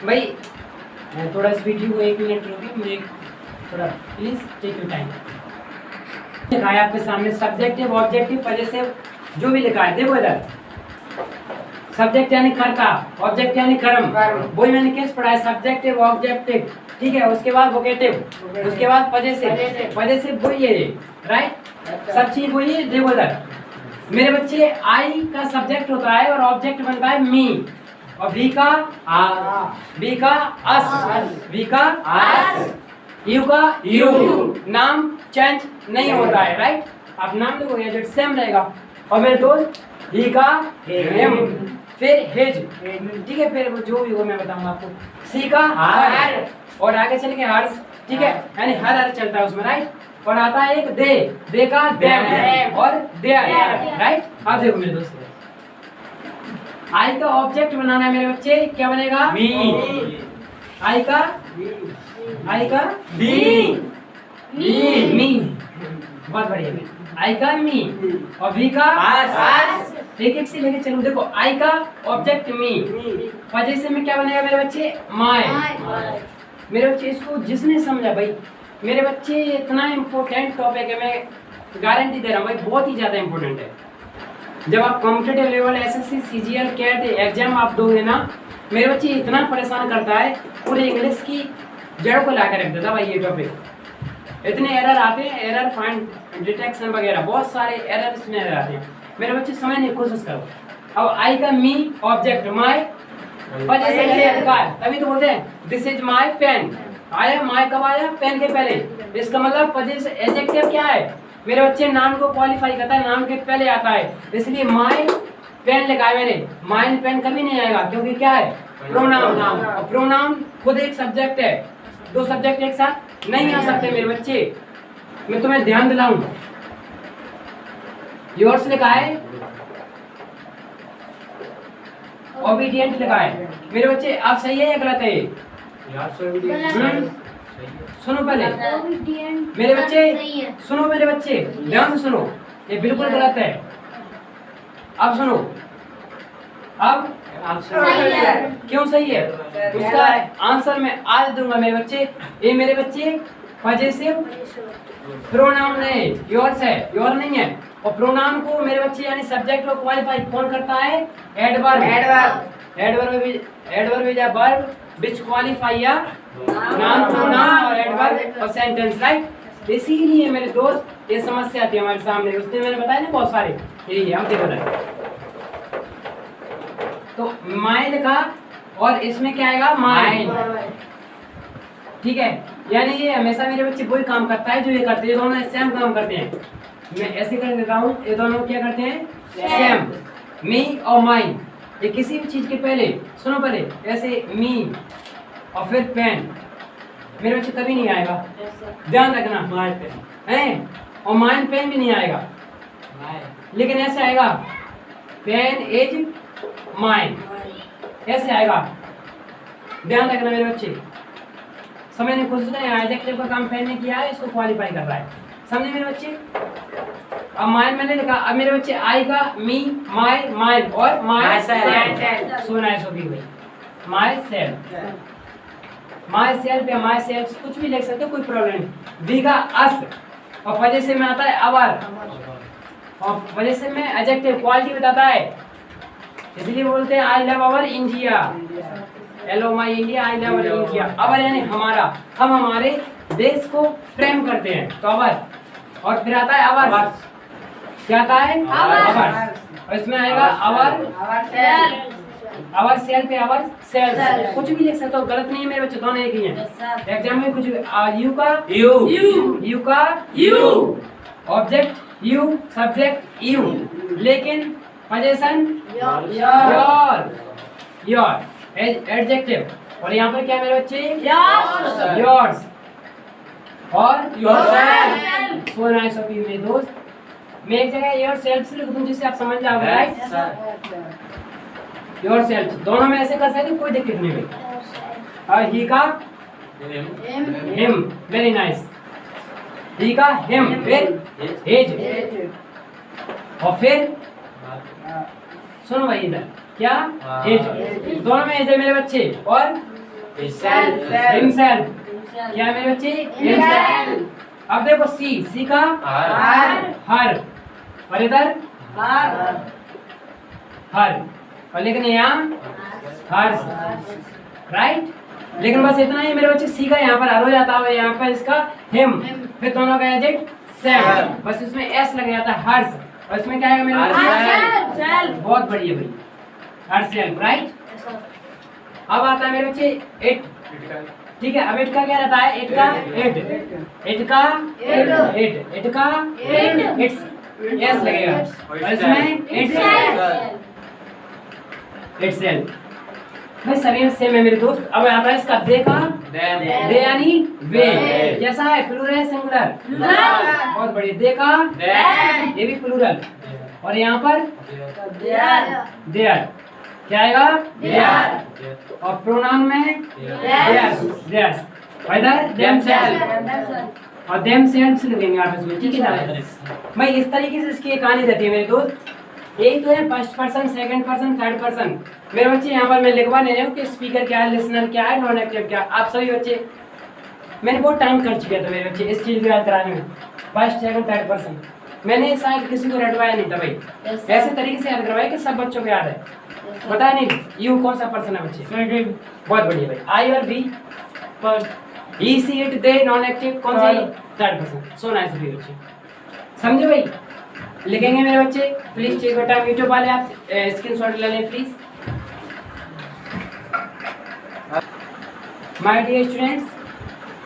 भाई थोड़ा इस वीडियो को 1 मिनट रोकिए, मुझे थोड़ा प्लीज टेक योर टाइम। लिखा है आपके सामने सब्जेक्टिव ऑब्जेक्टिव पजेसिव, जो भी लिखा है देखो इधर। सब्जेक्ट यानी कर्ता, ऑब्जेक्ट यानी कर्म। वही मैंने किस पढ़ा है? सब्जेक्टिव ऑब्जेक्टिव, ठीक है। उसके बाद वोकेटिव, उसके बाद पजेसिव। पजेसिव वही है, राइट? सब चीज वही है। देखो इधर मेरे बच्चे, आई का सब्जेक्ट होता है और ऑब्जेक्ट बनता है मी, और वी का बी का अस, वी का अस, यू का यू। नाम चेंज नहीं होता है, राइट? आप नाम देखो ये सेम रहेगा। और मेरे दोस्त, ही का हिम, फिर हिज, ठीक है। फिर जो भी हो मैं बताऊंगा आपको। सी का हर, और आगे चल के हर्ष, ठीक है। यानी हर चलता है उसमें, राइट? और आता है एक दे का देम और देयर, राइट? आप देखो मेरे दोस्त, आई का ऑब्जेक्ट बनाना है मेरे बच्चे, क्या बनेगा? मी। आई का मी, बहुत बढ़िया। आई का मी और वी का अस। एक एक से लेके चलो। देखो आई का ऑब्जेक्ट मी, पजेसिव में क्या बनेगा मेरे बच्चे? माय। मेरे बच्चे इसको जिसने समझा भाई, मेरे बच्चे इतना इम्पोर्टेंट टॉपिक है, मैं गारंटी दे रहा हूँ भाई, बहुत ही ज़्यादा इम्पोर्टेंट है। जब आप competitive level SSC CGL CAT exam आप दोगे ना, मेरे बच्चे इतना परेशान करता है, पूरे इंग्लिश की जड़ को लाकर रख देता भाई ये टॉपिक। इतने एरर आते हैं, एरर फाइंड डिटेक्शन वगैरह बहुत सारे एरर इसमें आते हैं। मेरे बच्चे समझने की कोशिश करो। अब आई का मी ऑब्जेक्ट माय पोजीशन से अधिकार, तभी तो बोलते हैं दिस इज माय पेन। आया माय कब आया? पेन के पहले। इसका मतलब पोजीशन एडजेक्टिव क्या है मेरे बच्चे? नाउन को क्वालिफाई करता है, नाउन के पहले आता है, इसलिए माय पेन लिखा है मैंने। माय पेन कभी नहीं आएगा क्योंकि क्या है? प्रोनाउन। और प्रोनाउन खुद एक सब्जेक्ट है, दो सब्जेक्ट एक साथ नहीं आ सकते मेरे बच्चे। मैं तुम्हें ध्यान दिलाऊं, योर्स लिखा है, ओबीडिएंट लिखा है मेरे बच्चे। आप सही है या गलत है? सुनो पहले मेरे बच्चे, सुनो मेरे बच्चे, ध्यान से सुनो, ये बिल्कुल गलत है। अब सुनो, अब सही है। क्यों सही है? उसका आंसर मैं आज दूंगा मेरे बच्चे। ये मेरे बच्चे पॉजिटिव प्रोनाउन है, योर्स है, योर नहीं है। और प्रोनाउन को मेरे बच्चे यानी सब्जेक्ट को क्वालिफाई कौन करता है? Adverb. Adverb is a verb which qualify a noun, pronoun और एडवर्ब और सेंटेंस, राइट। इसीलिए मेरे दोस्त ये समस्या आती है हमारे सामने, उसने मैंने बताया ना बहुत सारे, यही हम देखो रहे। तो माय लिखा और इसमें क्या आएगा? माइंड, ठीक है। यानी ये हमेशा मेरे बच्चे वही काम करता है जो ये करते हैं, ये दोनों सेम काम करते हैं। मैं ऐसे कर देता हूँ, ये दोनों क्या करते हैं? सेम। मी और माइन, ये किसी भी चीज के पहले, सुनो पहले, ऐसे मी और फिर पेन मेरे बच्चे कभी नहीं आएगा, ध्यान रखना। माइन पेन है और माइन पेन भी नहीं आएगा, लेकिन ऐसे आएगा पेन इज माइन, ऐसे आएगा, ध्यान रखना मेरे बच्चे। समझने की कोशिश करें, एडजेक्टिव का काम पेन ने किया है, इसको क्वालिफाई कर रहा है, समझे मेरे बच्चे। अब माइन मैंने लिखा, अब मेरे बच्चे आई का मी, माय, माइन और माय सेल्फ। सुना है सभी भाई, माय सेल्फ, माय सेल्फ या माय सेल्फ कुछ भी लिख सकते हो, कोई प्रॉब्लम नहीं। वी का अस और वजह से में आता है अवर, और वजह से में एडजेक्टिव क्वालिटी बताता है, इसलिए बोलते हैं I love our India. Hello my India, I love our India. Our यानी हमारा, हम हमारे देश को प्रेम करते हैं, तो अवर। और फिर आता है अवर, क्या आता है? अवर। और इसमें आएगा अवर सेल्फ या अवर सेल्फ, कुछ भी लिख सकते हो, गलत नहीं है मेरे बच्चे, दोनों एक ही हैं। एग्जाम में कुछ भी यू का यू का ऑब्जेक्ट यू, सब्जेक्ट यू, लेकिन पोजीशन योर एडजेक्टिव। और यहाँ पर क्या है मेरे बच्चे? योर्स और yourself. So nice of you मेरे दोस्त। मैं एक जगह योरसेल्फ से लिख दूं जिससे आप समझ जाओगे, राइट। योरसेल्फ दोनों में ऐसे कर सकते, कोई दिक्कत नहीं भाई। और ही का हिम, वेरी नाइस। ही का हिम, फिर हिज, और फिर सुनो भाई इधर क्या? हिज, दोनों में हिज है मेरे बच्चे। और हिमसेल्फ, क्या है मेरे बच्चे? हिमसेल्फ। अब देखो सी का हर, और इधर हर, और लेकिन यहाँ हर्ष, राइट। लेकिन बस इतना ही मेरे बच्चे, सी का यहाँ पर हर हो जाता है, यहाँ पर इसका हिम, फिर दोनों का एडजेक्ट सेल्फ, बस इसमें एस लग जाता है हर्ष, और इसमें क्या है मेरे बच्चे? बहुत बढ़िया भाई, हर्षेल्फ, राइट। अब आता है मेरे बच्चे इट, ठीक है। अब इट का क्या रहता है? इट का इट, इट का इट, इट का इट्स, यस लगेगा, और इसमें इटसेल्फ भाई, सभी सेम है मेरे दोस्त। अब आता है इसका दे का दे यानी वे, कैसा है? प्लूरल है सिंगुलर? बहुत बढ़िया। दे का ये भी प्लूरल, और यहाँ पर देयर, क्या आएगा? देयर। और प्रोनाउन में देयर्स, इधर देमसेल्फ और देमसेल्व्स लिखेंगे आप इसमें, ठीक है भाई। इस तरीके से इसकी एक कहानी रहती है मेरे दोस्त। यही तो है first person, second person, third person. मेरे बच्चे यहाँ पर मैं लिखवा नहीं रहा हूँ कि स्पीकर क्या है, लिसनर क्या है, नॉन एक्टिव क्या। आप सभी बच्चे, मैंने बहुत टाइम कर चुका था मेरे बच्चे इस चीज़ को याद कराने में, फर्स्ट सेकंड थर्ड पर्सन। मैंने शायद किसी को रटवाया नहीं था भाई, ऐसे तरीके से याद करवाया कि सब बच्चों को याद है। बता नहीं, यू कौन सा पर्सन है बच्चे? सेकंड बहुत बढ़िया भाई। आई और we, first he she it they non active कौन सी? Third person. सो नाइस भी बच्चे, समझे भाई? लिखेंगे मेरे बच्चे, please check your time. YouTube वाले आप स्क्रीनशॉट ले लें प्लीज। माय डियर स्टूडेंट्स,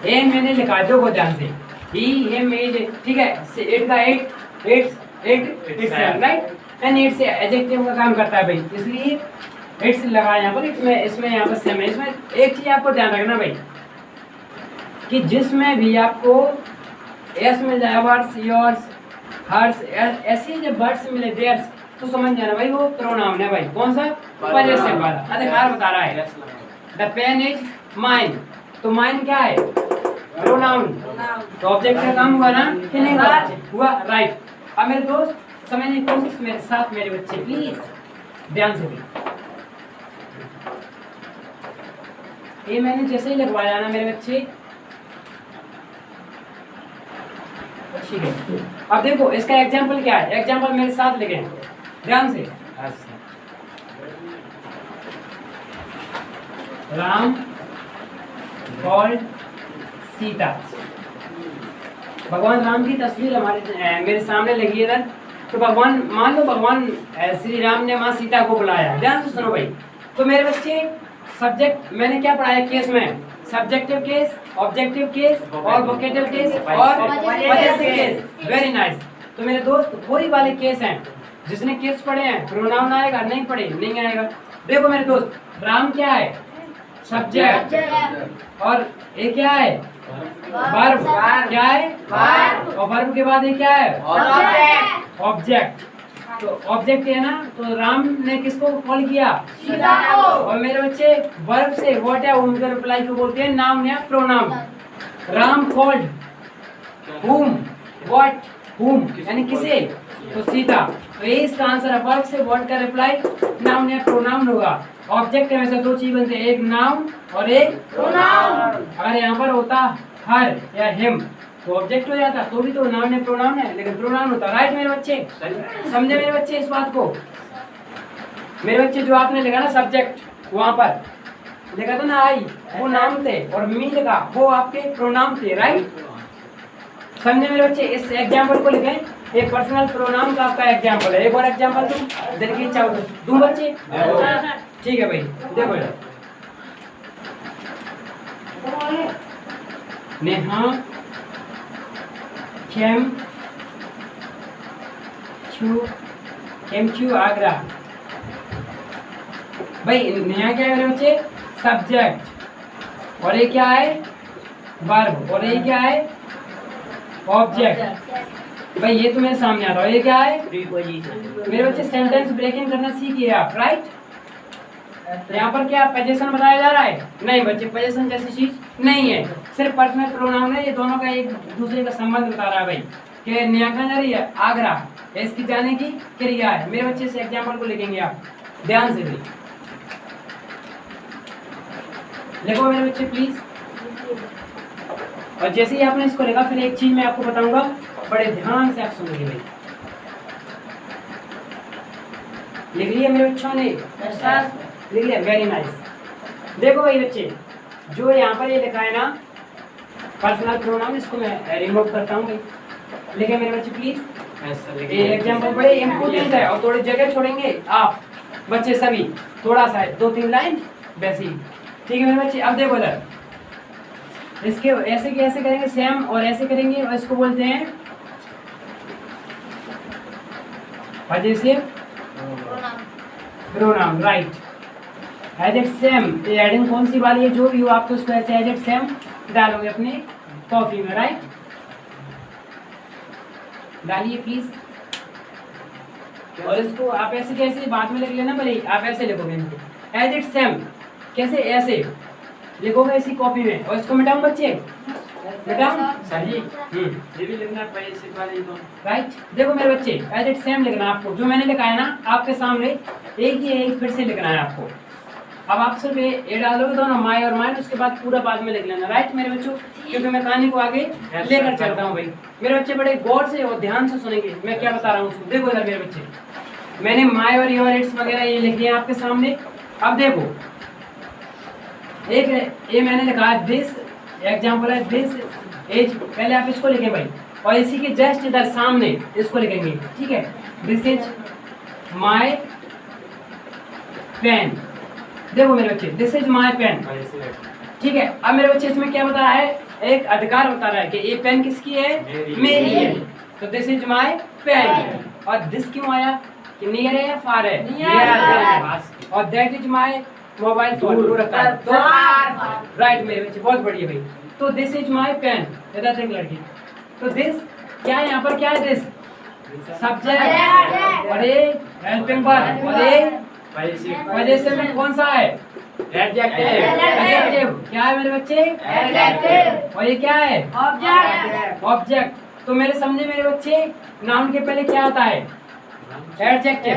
ए मैंने लिखा दो को ध्यान से, ही हिम इज, ठीक है? इट का it's right, and it's adjective का काम करता है भाई, इसलिए इट्स लगा यहाँ पर। इसमें यहाँ पर सेम है। इसमें एक चीज आपको ध्यान रखना भाई, कि जिसमें भी आपको एस मिल जाए, वर्ड्स, योर्स, हर्स, ऐसे जब वर्ड्स मिले देयर्स, तो समझ जाना भाई वो प्रोनाउन है भाई। कौन सा? पजेसिव वाला। अधिकार बता रहा है। द पेन इज माइन, तो माइन क्या है? प्रोनाउन। तो ऑब्जेक्ट का काम हुआ ना कि नहीं हुआ? हुआ, राइट। अब मेरे दोस्त समझने की कोशिश मेरे साथ, मेरे बच्चे प्लीज ध्यान से भी। ये मैंने जैसे ही लगवाया ना मेरे बच्चे, ठीक है? अब देखो इसका एग्जाम्पल क्या है, एग्जाम्पल मेरे साथ लिखें ध्यान से। राम कॉल्ड सीता। भगवान राम की तस्वीर हमारे मेरे सामने लगी है इधर। तो भगवान, मान लो भगवान श्री राम ने माँ सीता को बुलाया। ध्यान से सुनो भाई। तो मेरे बच्चे सब्जेक्ट मैंने क्या पढ़ाया केस में? सब्जेक्टिव केस, ऑब्जेक्टिव केस और वोकेटिव केस और पजेसिव केस। Very nice. तो मेरे दोस्त वही वाले केस हैं। जिसने केस पढ़े हैं प्रोनाउन आएगा, नहीं पढ़े नहीं आएगा। देखो मेरे दोस्त, राम क्या है? सब्जेक्ट। और ये क्या है? वर्ब। क्या है? और वर्ब के बाद ये क्या है? ऑब्जेक्ट। तो ऑब्जेक्ट है ना, तो राम ने किसको कॉल किया? सीता को। और मेरे बच्चे वर्ब से व्हाट है उनका रिप्लाई को बोलते हैं नाउन या pronoun. Ram called whom, what, whom यानी किसे? तो सीता। तो ये इसका आंसर है। वर्ब से व्हाट का रिप्लाई नाउन या प्रोनाउन होगा। ऑब्जेक्ट में से दो चीज बनते हैं, एक नाउन और एक प्रोनाउन। अगर यहाँ पर होता हर या हिम तो ऑब्जेक्ट हो जाता, तो भी तो नाउन या प्रोनाउन है, लेकिन प्रोनाउन होता। राइट मेरे बच्चे? समझे मेरे बच्चे इस बात को? मेरे बच्चे जो आपने लिखा ना सब्जेक्ट, वहां पर लिखा था ना आई, वो नाउन थे, और मी लिखा वो आपके प्रोनाउन थे। राइट, समझे मेरे बच्चे? इस एग्जाम्पल को लिखें, एक पर्सनल प्रोनाउन का आपका एग्जाम्पल है। एक और एग्जाम्पल दूं, दिल की इच्छा दूं बच्चे? ठीक है भाई, देखो नेहा came to आगरा। भाई नेहा क्या है मेरे बच्चे? सब्जेक्ट। और ये क्या है? वर्ब। और ये क्या है? ऑब्जेक्ट। भाई ये तुम्हें सामने आता है, ये क्या है? प्रीपोजिशन। मेरे बच्चे सेंटेंस ब्रेकिंग करना सीखिए आप। राइट, यहाँ पर क्या पोजीशन बताया जा रहा है? नहीं बच्चे, पोजीशन जैसी चीज नहीं है, सिर्फ पर्सनल प्रोनाउन है। ये दोनों का एक दूसरे का संबंध बता रहा है भाई, कि नेहा कहाँ जा रही है? आगरा। इसकी जाने की क्रिया है। मेरे बच्चे से एग्जाम्पल को लिखेंगे आप ध्यान से भी। लिखो मेरे बच्चे प्लीज। और जैसे ही आपने इसको लिखा, फिर एक चीज मैं आपको बताऊंगा, बड़े ध्यान से आप सुनिए भाई। लिख लिया मेरे बच्चों ने? लिख लिया, वेरी नाइस। देखो भाई बच्चे, जो यहाँ पर ये लिखा है ना पर्सनल प्रोनाउन, इसको मैं रिमूव करता हूँ भाई। लिखे मेरे बच्चे प्लीज। ये एग्जाम्पल बड़े इम्पोर्टेंट है, और थोड़ी जगह छोड़ेंगे आप बच्चे सभी, थोड़ा सा 2-3 लाइन वैसे ही। ठीक है मेरे बच्चे? अब देखो इधर, इसके ऐसे कैसे करेंगे? सेम और ऐसे करेंगे, और इसको बोलते हैं possessive pronoun. Right, as it same. Adding कौन सी वाली है? जो भी हो आप तो उसको ऐसे एज इट सेम डालोगे अपनी कॉफी में। राइट, डालिए प्लीज। और इसको आप ऐसे कैसे बाद में लिख लेना, भले आप ऐसे लिखोगे इनको एज इट सेम। कैसे? ऐसे लिखोगे इसी कॉपी में। और इसको मिटाऊं बच्चे? मिटाऊं सर जी? ये भी लिखना पजेसिव वाले को। राइट, देखो मेरे बच्चे, एज इट सेम लिखना आपको। जो मैंने लिखा है ना आपके सामने, एक ही एक फिर से लिखना है आपको। अब आप सिर्फ ये डाल दोगे दोनों, माई और माइन, उसके बाद पूरा बाद में लिख लेना। राइट मेरे बच्चों, क्योंकि मैं कहानी को आगे लेकर चलता हूँ भाई। मेरे बच्चे बड़े गौर से और ध्यान से सुनेंगे मैं क्या बता रहा हूँ उसको। देखो इधर मेरे बच्चे, मैंने माय और योर इट्स वगैरह ये लिखे हैं आपके सामने। अब देखो एक ये मैंने लिखा दिस, एग्जाम्पल है दिस इज, पहले आप इसको लिखें भाई, और इसी के जस्ट इधर सामने इसको लिखेंगे, ठीक है। दिस इज माय पेन, देखो मेरे बच्चे दिस इज माय पेन, ठीक है। अब मेरे बच्चे इसमें क्या बता रहा है, एक अधिकार बता रहा है कि ये पेन किसकी है, मेरी है। तो दिस इज माय पेन, और दिस क्यों आया कि नियर है या फार है, नियर। और that is my mobile phone, दूर रखा है तो राइट मेरे बच्चे, बहुत बढ़िया भाई। तो दिस इज माय पेन, इधर देख लड़की, तो दिस क्या है यहाँ पर, क्या है दिस सब्जेक्ट, और ये हेल्पिंग वर्ब, और ये पजेसिव में कौन सा है, एडजेक्टिव। क्या है मेरे बच्चे, एडजेक्टिव। और ये क्या है, ऑब्जेक्ट, ऑब्जेक्ट। तो मेरे समझे मेरे बच्चे, नाउन के पहले क्या आता है, एडजेक्टिव।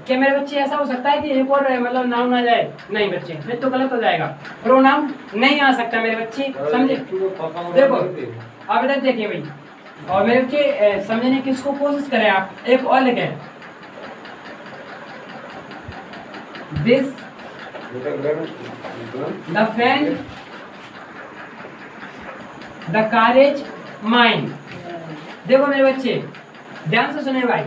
क्या मेरे बच्चे ऐसा हो सकता है कि एक और मतलब नाउन आ जाए, नहीं बच्चे, नहीं तो गलत हो जाएगा, प्रोनाउन नहीं आ सकता मेरे बच्चे, समझे। देखो अब इधर देखिए भाई, और मेरे बच्चे समझने की इसको कोशिश करें आप, एक और लिखें this the friend the courage mine. देखो मेरे बच्चे ध्यान से सुने भाई,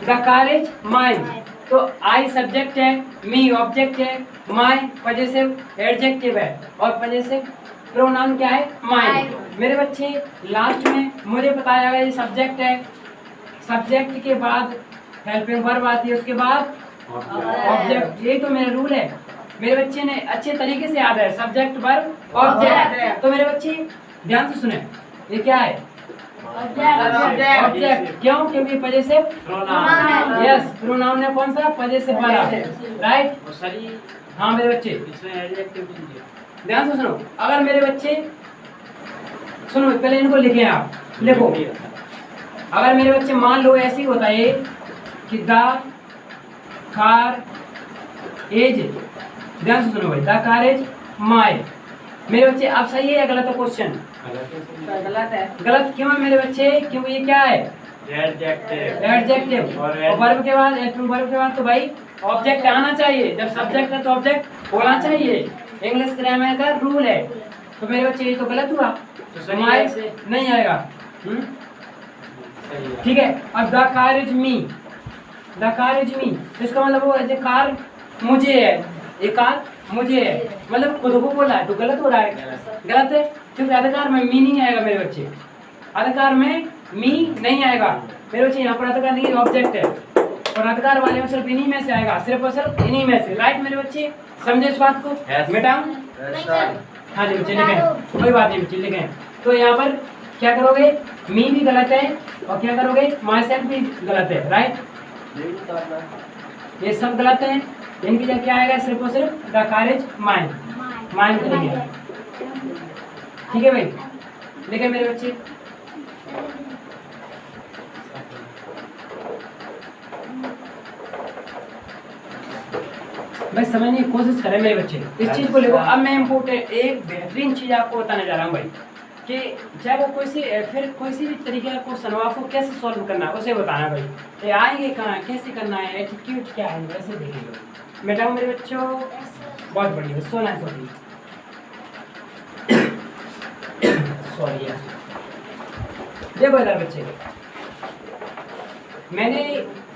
द करेज माइन, तो आई सब्जेक्ट है, मी ऑब्जेक्ट है, माय पजेसिव एडजेक्टिव है, और पजेसिव प्रोनाउन क्या है, माइन। मेरे बच्चे लास्ट में मुझे बताया गया ये सब्जेक्ट है, सब्जेक्ट के बाद हेल्पिंग वर्ब आती है, उसके बाद ऑब्जेक्ट। ये तो मेरा रूल है, मेरे बच्चे ने अच्छे तरीके से याद है, सब्जेक्ट वर्ब ऑब्जेक्ट। तो मेरे बच्चे ध्यान से सुने, ये क्या है, ऑब्जेक्ट। क्यों, क्योंकि पजेसिव प्रोनाउन, यस प्रोनाउन है कौन सा, पजेसिव वाला, राइट। हाँ मेरे बच्चे इसमें एडजेक्टिव ध्यान से सुनो, अगर मेरे बच्चे सुनो पहले इनको लिखे आप, लिखो। अगर मेरे बच्चे मान लो ऐसे ही होता है कि द कार एज, ध्यान से सुनो भाई, द कार एज माय। मेरे बच्चे अब सही है या गलत है क्वेश्चन, गलत है। गलत क्यों है मेरे बच्चे, क्योंकि ये क्या है, एडजेक्टिव, और वर्ब के बाद वर्ब के बाद तो भाई ऑब्जेक्ट आना चाहिए, जब सब्जेक्ट है तो ऑब्जेक्ट होना चाहिए, इंग्लिश ग्रामर का रूल है। तो मेरे बच्चे ये तो गलत हुआ, तो नहीं आएगा, ठीक है। अब the car is me, the car is me, इसका मतलब वो है कार मुझे है, ये कार मुझे है, मतलब खुद को बोला है, तो गलत हो रहा है, गलत है, क्योंकि अधिकार में मी नहीं आएगा मेरे बच्चे, अधिकार में मी नहीं आएगा मेरे बच्चे, यहाँ पर अधिकार नहीं, ऑब्जेक्ट है, और अधिकार वाले में सिर्फ इन्हीं में से आएगा, सिर्फ और सिर्फ इन्हीं में से, राइट मेरे बच्चे, समझे इस बात को, मिटाऊं। हाँ जी बच्चे लिखें, कोई बात नहीं बच्चे लिखें। तो यहाँ पर क्या करोगे, मी भी गलत है, और क्या करोगे, माई सेल्फ भी गलत है, राइट, ये सब गलत है, इनकी जगह क्या आएगा, सिर्फ और सिर्फ द करेज माइन, माइन करेंगे, ठीक है भाई, लिखे मेरे बच्चे। भाई समझने की कोशिश करें मेरे बच्चे, इस चीज को लिखो। अब मैं इम्पोर्टेंट एक बेहतरीन चीज आपको बताने जा रहा हूँ भाई, कि चाहे वो कोई सी भी तरीके का क्वेश्चन हो, आपको कैसे सॉल्व करना है उसे बताना भाई, ये आएंगे कहाँ, कैसे करना है, एटीट्यूड क्या है, वैसे देखिएगा। बेटा मेरे बच्चों बहुत बढ़िया, सोना है सॉरी सॉरी यार, देखो इधर बच्चे, मैंने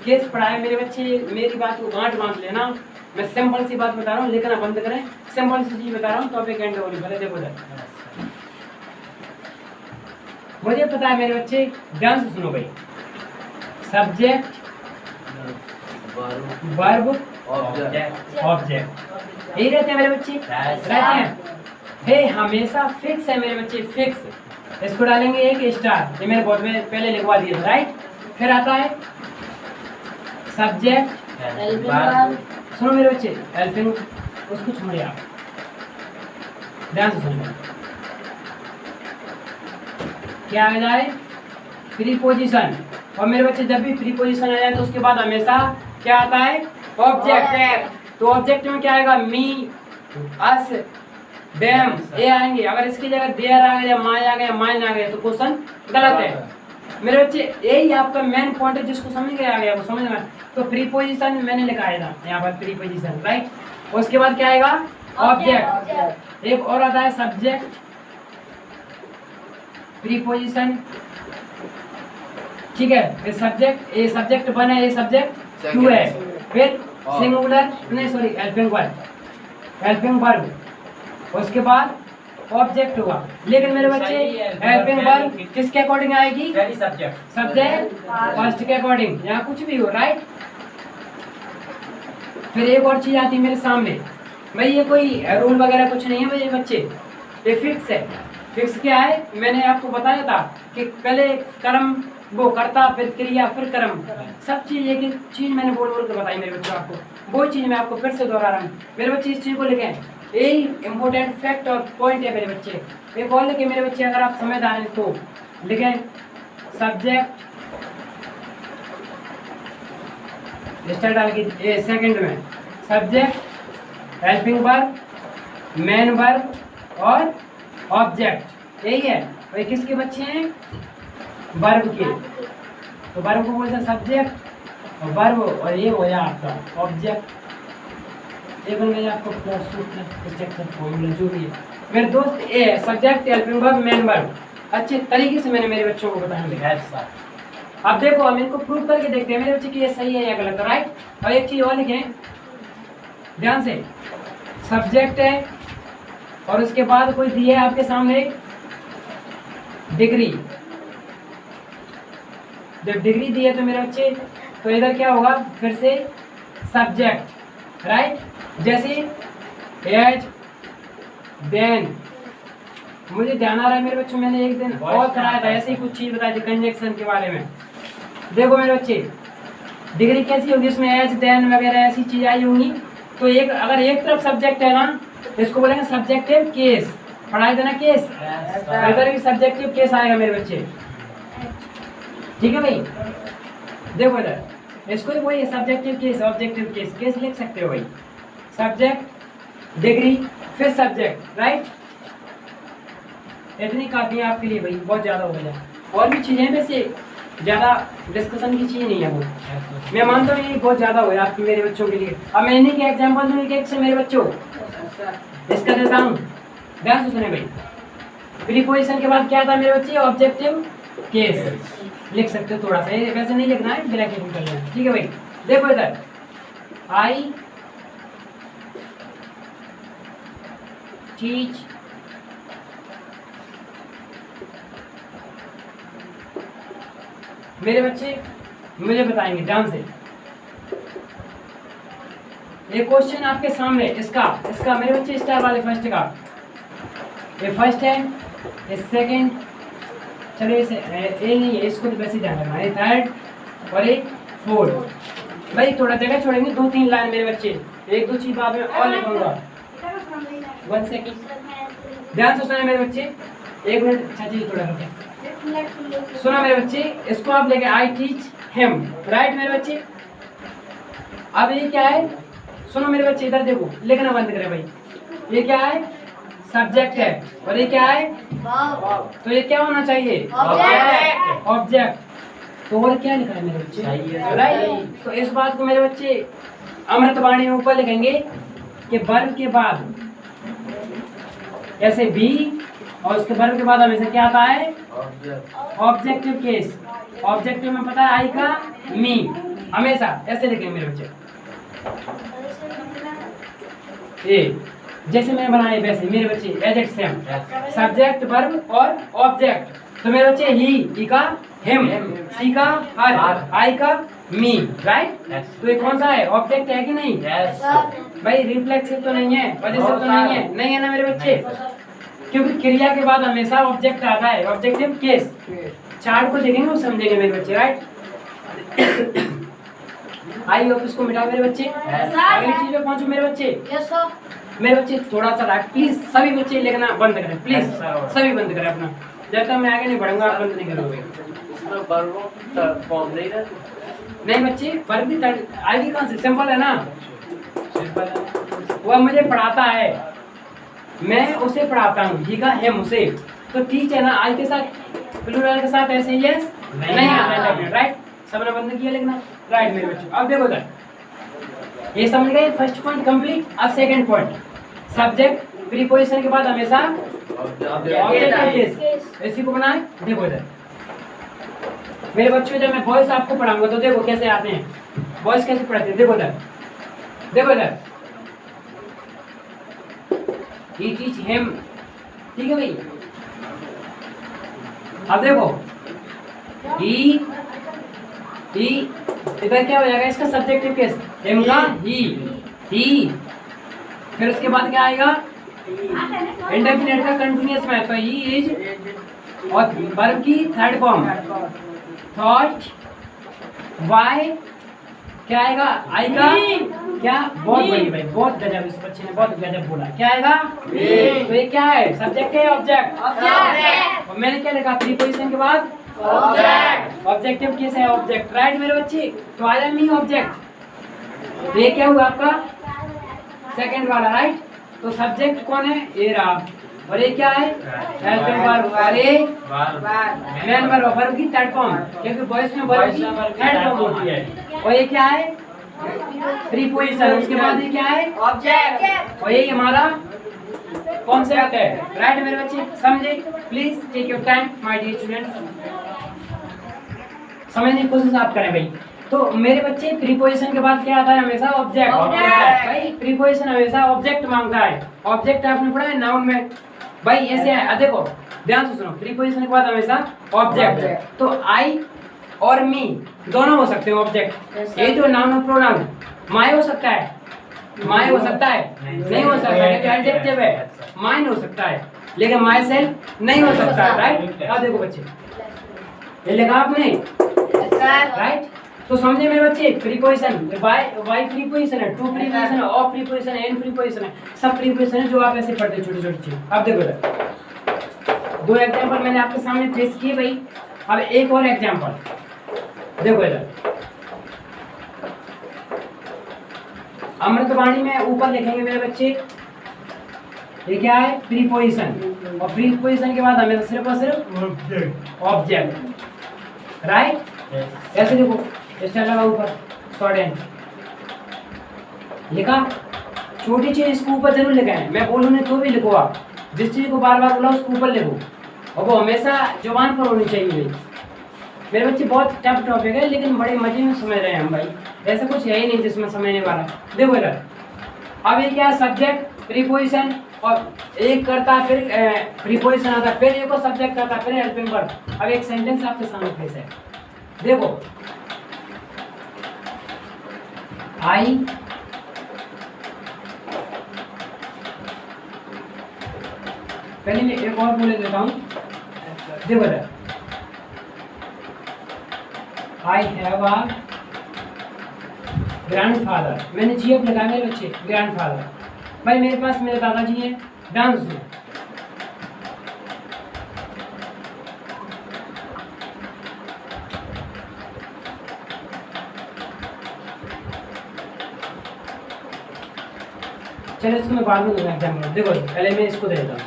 केस पढ़ा है मेरे बच्चे, मेरी बात को गांठ बांध लेना, मैं सिंपल सी बात बता रहा हूँ, लिखना बंद करें, सिंपल सी चीज बता रहा हूँ, टॉपिक एंड होली भले। देखो इधर मुझे पता है मेरे बच्चे, ध्यान से सुनो भाई, सब्जेक्ट वर्ब ऑब्जेक्ट यही रहते हैं मेरे बच्चे, रहते हैं, हे हमेशा फिक्स है मेरे बच्चे, फिक्स। इसको डालेंगे एक स्टार, ये मैंने बहुत पहले लिखवा दिया था, राइट। फिर आता है सब्जेक्ट, सुनो मेरे बच्चे, हेल्पिंग, उसको छोड़िए आप, ध्यान से सुनिए, क्या आ जाए, प्रीपोजिशन। और मेरे बच्चे जब भी प्रीपोजिशन आ जाए तो उसके बाद हमेशा क्या आता है, ऑब्जेक्ट। तो ऑब्जेक्ट में क्या आएगा, मी, अस, देम, ये आएंगे। अगर इसकी जगह देयर आ गया, माय आ गया, माइन आ गया, तो क्वेश्चन गलत है मेरे बच्चे। यही आपका मेन पॉइंट है, जिसको समझ गया आ गया वो समझ में। तो प्रीपोजिशन मैंने लिखा है ना यहाँ पर प्रीपोजिशन, राइट। उसके बाद क्या आएगा? ऑब्जेक्ट। एक और आता है सब्जेक्ट, प्रीपोजिशन, ठीक है। फिर सब्जेक्ट, ये सब्जेक्ट 1 है, ये सब्जेक्ट 2 है। फिर सिंगुलर नहीं सॉरी हेल्पिंग वर्ब। उसके बाद ऑब्जेक्ट हुआ। लेकिन मेरे बच्चे हेल्पिंग वर्ब किसके अकॉर्डिंग आएगी? सब्जेक्ट फर्स्ट के अकॉर्डिंग, यहाँ कुछ भी हो, राइट। फिर एक और चीज आती है मेरे सामने भाई, ये कोई रूल वगैरह कुछ नहीं है मेरे बच्चे, ये फिक्स है। फिक्स क्या है? मैंने आपको बताया था कि पहले कर्म वो करता, फिर क्रिया, फिर कर्म, सब चीज एक एक चीज मैंने बोल बोल के बताई मेरे बच्चों आपको। वो चीज मैं आपको फिर से दोहरा रहा हूँ मेरे बच्चे, इस चीज को लिखें, यही इम्पोर्टेंट फैक्ट और पॉइंट है मेरे बच्चे। एक और लिखे मेरे बच्चे, अगर आप समझदार हैं तो लिखें सब्जेक्ट स्टार्ट डाल के सेकंड में subject, helping verb, main verb और ऑब्जेक्ट, यही है। और किसके बच्चे हैं? वर्ब के। तो वर्ब को बोलते हैं सब्जेक्ट और वर्ब, और ये हो गया आपका ऑब्जेक्ट। ये बन गया आपको प्लस स्ट्रक्चर फॉर्मूला जो भी है मेरे दोस्त। A subject, helping verb, main verb, अच्छे तरीके से मैंने मेरे बच्चों को बताया। अब देखो हम इनको प्रूव करके देखते हैं मेरे बच्चे कि ये सही है या गलत है, राइट। और एक चीज और लिखें ध्यान से, सब्जेक्ट है और उसके बाद कोई दिया है आपके सामने डिग्री। जब डिग्री दी है तो मेरे बच्चे, तो इधर क्या होगा? फिर से सब्जेक्ट, राइट। जैसे एज, देन, मुझे ध्यान आ रहा है मेरे बच्चों, मैंने एक दिन और कराया था ऐसे ही कुछ चीज बताई थी कंजक्शन के बारे में। देखो मेरे बच्चे, डिग्री कैसी होगी? उसमें एज, देन वगैरह ऐसी चीज आई होंगी। तो एक अगर एक तरफ सब्जेक्ट है ना, इसको बोलेंगे सब्जेक्टिव केस। पढ़ाई देना केस, इधर भी सब्जेक्टिव केस आएगा मेरे बच्चे, ठीक है भाई। देखो इधर, इसको ही वही subjective case, objective case, case लिख सकते हो भाई। सब्जेक्ट, डिग्री, फिर सब्जेक्ट, राइट। इतनी काफी है आपके लिए भाई, बहुत ज्यादा हो गया। और भी चीजें वैसे ज्यादा डिस्कशन की चीज नहीं है वो, मैं मानता हूँ ये बहुत ज्यादा हो गया आपके मेरे बच्चों के लिए। अब मैं इन्हीं के एग्जाम्पल दूँ एक से मेरे बच्चों, इसका देता हूँ, ध्यान से सुने भाई। प्रीपोजिशन के बाद क्या था मेरे बच्चे? ऑब्जेक्टिव केस लिख सकते हो, थोड़ा सा वैसे नहीं लिखना है, ब्रैकेट में कर लेना, ठीक है भाई। देखो इधर, आई टीच मेरे बच्चे मुझे बताएंगे ध्यान से। एक क्वेश्चन आपके सामने, इसका मेरे बच्चे स्टार वाले फर्स्ट का, ये फर्स्ट है, ये सेकंड, चलिए इसे ए नहीं है, इसको तो वैसे ध्यान रखना, ये थर्ड और एक फोर्थ। भाई थोड़ा जगह छोड़ेंगे, 2-3 लाइन मेरे बच्चे, एक दो चीज बाद में और लिखूंगा। 1 सेकंड ध्यान से सुना मेरे बच्चे, 1 मिनट, अच्छा जी थोड़ा रुके, सुना मेरे बच्चे। इसको आप लेके आई टीच हिम, राइट मेरे बच्चे। अब ये क्या है? सुनो मेरे बच्चे, इधर देखो, लिखना बंद करें भाई। ये क्या है? सब्जेक्ट है, और ये क्या है? तो ये क्या होना चाहिए? ऑब्जेक्ट। तो और क्या लिखा है मेरे बच्चे? राइट। तो इस बात को मेरे बच्चे अमृतवाणी में ऊपर लिखेंगे कि वर्ब के बाद ऐसे बी, और उसके वर्ब के बाद हमेशा क्या आता है? Objective case. ऑब्जेक्टिव में पता है आई का मी, हमेशा ऐसे लिखेंगे मेरे बच्चे। ये जैसे मैंने बनाया वैसे मेरे बच्चे एजेक्ट सेम, सब्जेक्ट, वर्ब और ऑब्जेक्ट। तो मेरे बच्चे ही का हिम, सी का हर, आई का मी, राइट। तो ये कौन सा है? ऑब्जेक्ट है कि नहीं? भाई रिफ्लेक्सिव तो नहीं है, पॉजिटिव तो नहीं है, नहीं है ना मेरे बच्चे, क्योंकि क्रिया के बाद हमेशा ऑब्जेक्ट आता है, ऑब्जेक्टिव केस। चार्ट को देखेंगे वो समझेंगे मेरे बच्चे, राइट। आई होप इसको मिटाओ मेरे बच्चे, अगली चीज पे पहुंचो मेरे बच्चे। मेरे बच्चे थोड़ा सा प्लीज सभी बच्चे लिखना बंद करें, प्लीज सभी बंद करें अपना, जब तक मैं आगे नहीं बढ़ूंगा आप बंद नहीं करोगे। नहीं बच्चे, वर्ब भी आएगी कहाँ से? सिंपल है ना, वह मुझे पढ़ाता है, मैं उसे पढ़ाता हूँ, ही का हिम उसे। तो टीच है ना, आई के साथ प्लूरल के साथ ऐसे यस नहीं आता है, राइट। सबने बंद किया लिखना, राइट मेरे बच्चों। अब देखो इधर, ये समझ गए फर्स्ट पॉइंट कंप्लीट। अब सेकंड पॉइंट, सब्जेक्ट प्रीपोजिशन के बाद हमेशा ऑब्जेक्ट इसी को बनाए। देखो इधर मेरे बच्चों, जब मैं वॉइस आपको पढ़ाऊंगा तो देखो कैसे आते हैं, वॉइस कैसे पढ़ते हैं। देखो इधर, देखो इधर, he teach him, ठीक है भाई। अब देखो he इधर क्या हो जाएगा, इसका सब्जेक्टिव केस हिम का ही, फिर उसके बाद क्या आएगा, इंडेफिनिट का कंटीन्यूअस में, तो ही इज, और वर्ब की थर्ड फॉर्म थॉट, वाई क्या आएगा, आई का क्या, बहुत बड़ी भाई, बहुत गजब, इस बच्चे ने बहुत गजब बोला। क्या आएगा, तो ये क्या है, सब्जेक्ट है ऑब्जेक्ट, और मैंने क्या लिखा, प्रीपोजिशन के बाद ऑब्जेक्ट, ऑब्जेक्टिव केस है ऑब्जेक्ट, राइट मेरे बच्चे। तो आई एम ही ऑब्जेक्ट, तो ये क्या हुआ आपका सेकंड वाला, राइट। तो सब्जेक्ट कौन है, ये रहा, और ये क्या है, हेल्पिंग वर्ब, अरे मेन वर्ब, वर्ब की थर्ड फॉर्म, क्योंकि वॉइस में वर्ब की थर्ड फॉर्म होती है। और ये क्या है, प्रीपोजिशन, उसके बाद ये क्या है, ऑब्जेक्ट, और ये हमारा कॉन्सेप्ट है, राइट मेरे बच्चे। समझे, please take your time my dear students, समझने की कोशिश आप करें भाई। तो मेरे बच्चे प्रीपोजिशन के बाद क्या आता है, हमेशा ऑब्जेक्ट। भाई प्रीपोजिशन हमेशा ऑब्जेक्ट मांगता है, ऑब्जेक्ट आपने पढ़ा है नाउन में भाई, ऐसे है। देखो ध्यान से सुनो, प्रीपोजिशन के बाद हमेशा ऑब्जेक्ट। तो आई और मी दोनों हो सकते हैं ऑब्जेक्ट। ये जो नाउन और प्रोनाउन, माय हो सकता है, माय हो सकता है, नहीं हो सकता है, एडजेक्टिव है, माइन हो सकता है, लेकिन माय सेल्फ नहीं हो सकता, राइट। अब देखो बच्चे, ये लिखा आपने, राइट। तो समझे मेरे बच्चे, प्रीपोजिशन वाई प्रीपोजिशन है, टू प्रीपोजिशन है, ऑफ प्रीपोजिशन है, इन प्रीपोजिशन है, सब प्रीपोजिशन है जो आप ऐसे पढ़ते हैं छोटी छोटी चीज। अब देखो इधर दो एग्जांपल मैंने आपके सामने पेश किए भाई। अब एक और एग्जांपल देखो इधर, अमृतवाणी में ऊपर लिखेंगे मेरे बच्चे, ये क्या है, प्रीपोजिशन, और प्रीपोजिशन के बाद हमें सिर्फ और सिर्फ ऑब्जेक्ट, राइट। ऐसे देखो स्टाइल लगा ऊपर, शॉर्ट एंड लिखा, छोटी चीज इसको ऊपर जरूर लिखा है, मैं बोलूँ नहीं तो भी लिखो आप, जिस चीज को बार बार बोला उसको ऊपर लिखो, और वो हमेशा जुबान पर होनी चाहिए भाई। मेरे बच्चे बहुत टफ टॉपिक है, लेकिन बड़े मजे में समझ रहे हैं हम भाई, ऐसा कुछ है ही नहीं जिसमें समझने वाला। देखो इधर, अब ये क्या है, सब्जेक्ट प्रीपोजिशन, और एक करता है फिर प्रीपोजिशन आता है, फिर एक और सब्जेक्ट आता है, फिर हेल्पिंग वर्ब। अब एक सेंटेंस आपके सामने पेश है, देखो आई पहले मैं एक और बोले देता हूँ, देखो इधर, आई हैव अ ग्रैंडफादर, मैंने जीएफ लगा मेरे बच्चे, ग्रैंडफादर भाई मेरे पास मेरे दादाजी हैं, डांस। चलो इसको मैं बाद में दूंगा एग्जाम्पल, देखो पहले मैं इसको दे देता हूँ।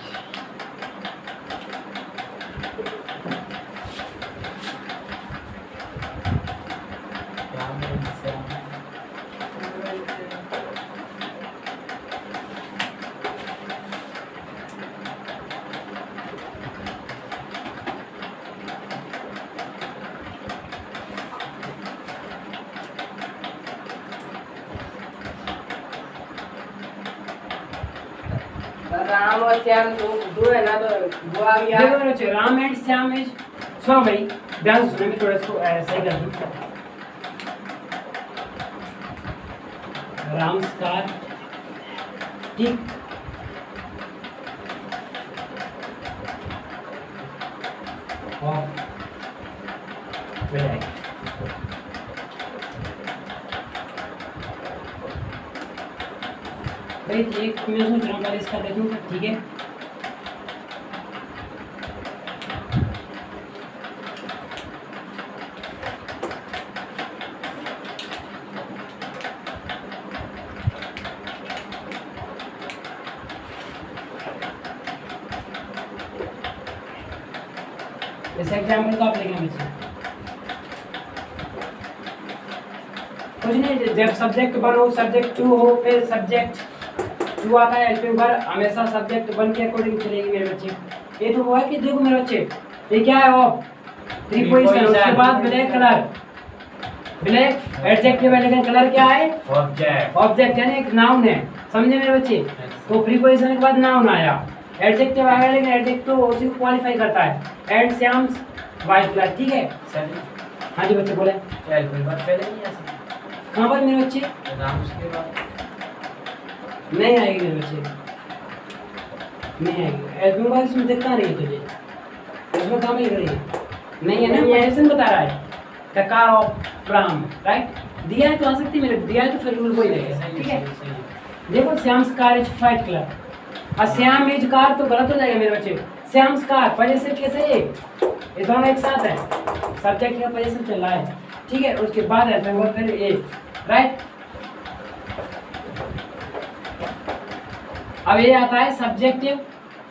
राम और श्याम दो है ना, तो वो आ गया। देखो मेरे बच्चे, राम एंड श्याम इज, सुनो भाई ध्यान से सुनो, मैं थोड़ा इसको सही कर दूं। राम स्कार, ठीक, भाई एक मैं सोच रहा हूँ पहले इसका दे दूँ, ठीक है। इस एग्जाम्पल को आप लिखेंगे, कुछ नहीं, जब सब्जेक्ट 1 हो, सब्जेक्ट 2 हो, फिर सब्जेक्ट 2 आता है हेल्पिंग वर्ब, हमेशा सब्जेक्ट 1 के अकॉर्डिंग चलेगी मेरे बच्चे। ये तो वो है कि देखो मेरे बच्चे, ये क्या है ऑफ, प्रीपोजिशन, उसके बाद ब्लैक कलर, ब्लैक एडजेक्टिव है, लेकिन कलर क्या है, ऑब्जेक्ट। ऑब्जेक्ट यानी एक नाउन है, समझे मेरे बच्चे। तो प्रीपोजिशन के बाद नाउन आया, एडजेक्टिव आया, लेकिन एडजेक्टिव तो उसी को क्वालिफाई करता है, एंड श्याम्स व्हाइट कलर, ठीक है। सर हाँ जी बच्चे बोले, हेल्पिंग वर्ब पहले नहीं आ कहाँ पर मेरे बच्चे, नाम के बाद नहीं आएगी मेरे बच्चे, नहीं आएगी हेल्पिंग वर्ब, इसमें दिखता नहीं है तुझे, इसमें कहाँ लिख रही है, नहीं है ना, पोजीशन बता रहा है, the car of Ram, right, दिया है तो आ सकती है मेरे, दिया है तो फिर रूल कोई रहेगा, ठीक है। देखो Shyam's car is white colour, और श्याम इज कार तो गलत हो जाएगा मेरे बच्चे, श्याम्स कार पोजीशन कैसे है, ये दोनों एक साथ है, सब्जेक्ट का पोजीशन चल रहा है, ठीक है। उसके बाद हेल्पिंग वर्ब फिर ए, राइट। अब ये आता है सब्जेक्टिव,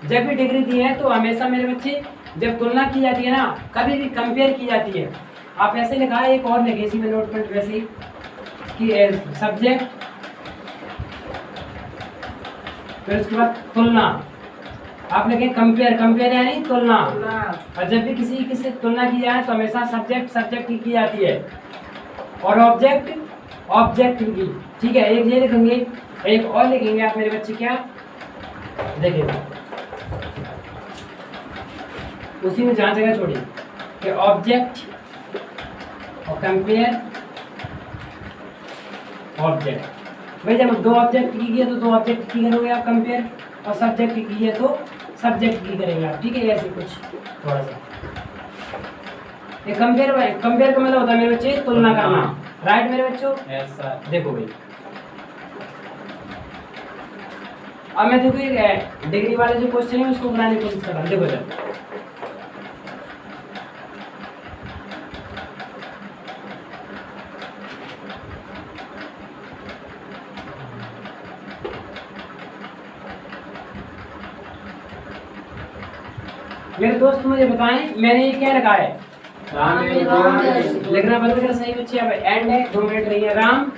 जब भी डिग्री दी है तो हमेशा मेरे बच्चे जब तुलना की जाती है ना, कभी भी कंपेयर की जाती है, आप ऐसे लिखा है, एक और लिखे इसी में नोट पॉइंट वैसे ही कि सब्जेक्ट, फिर उसके बाद तुलना, आप लिखे कंपेयर, कंपेयर यानी तुलना, और जब भी किसी की से तुलना की जाए तो हमेशा सब्जेक्ट सब्जेक्ट की जाती है, और ऑब्जेक्ट ऑब्जेक्ट की, ठीक है। एक ये लिखेंगे, एक और लिखेंगे आप मेरे बच्चे, क्या देखिए उसी में जहाँ जगह छोड़ी कि ऑब्जेक्ट और कंपेयर ऑब्जेक्ट, भाई जब 2 ऑब्जेक्ट की है तो 2 ऑब्जेक्ट की करोगे आप कंपेयर, और सब्जेक्ट की है तो सब्जेक्ट की करेंगे आप, ठीक है। ऐसे कुछ थोड़ा सा ये कंपेयर का मतलब होता है मेरे बच्चे तुलना करना, राइट मेरे बच्चों। ऐसा देखो भाई, अब मैं देखो एक डिग्री वाले जो क्वेश्चन है उसको बनाने की कोशिश कर रहा हूँ, देखो जब मेरे दोस्त मुझे बताएं मैंने ये क्या लिखा है, लिखना बंद कर, सही बच्चे। अब एंड है, 2 मिनट रही है। राम,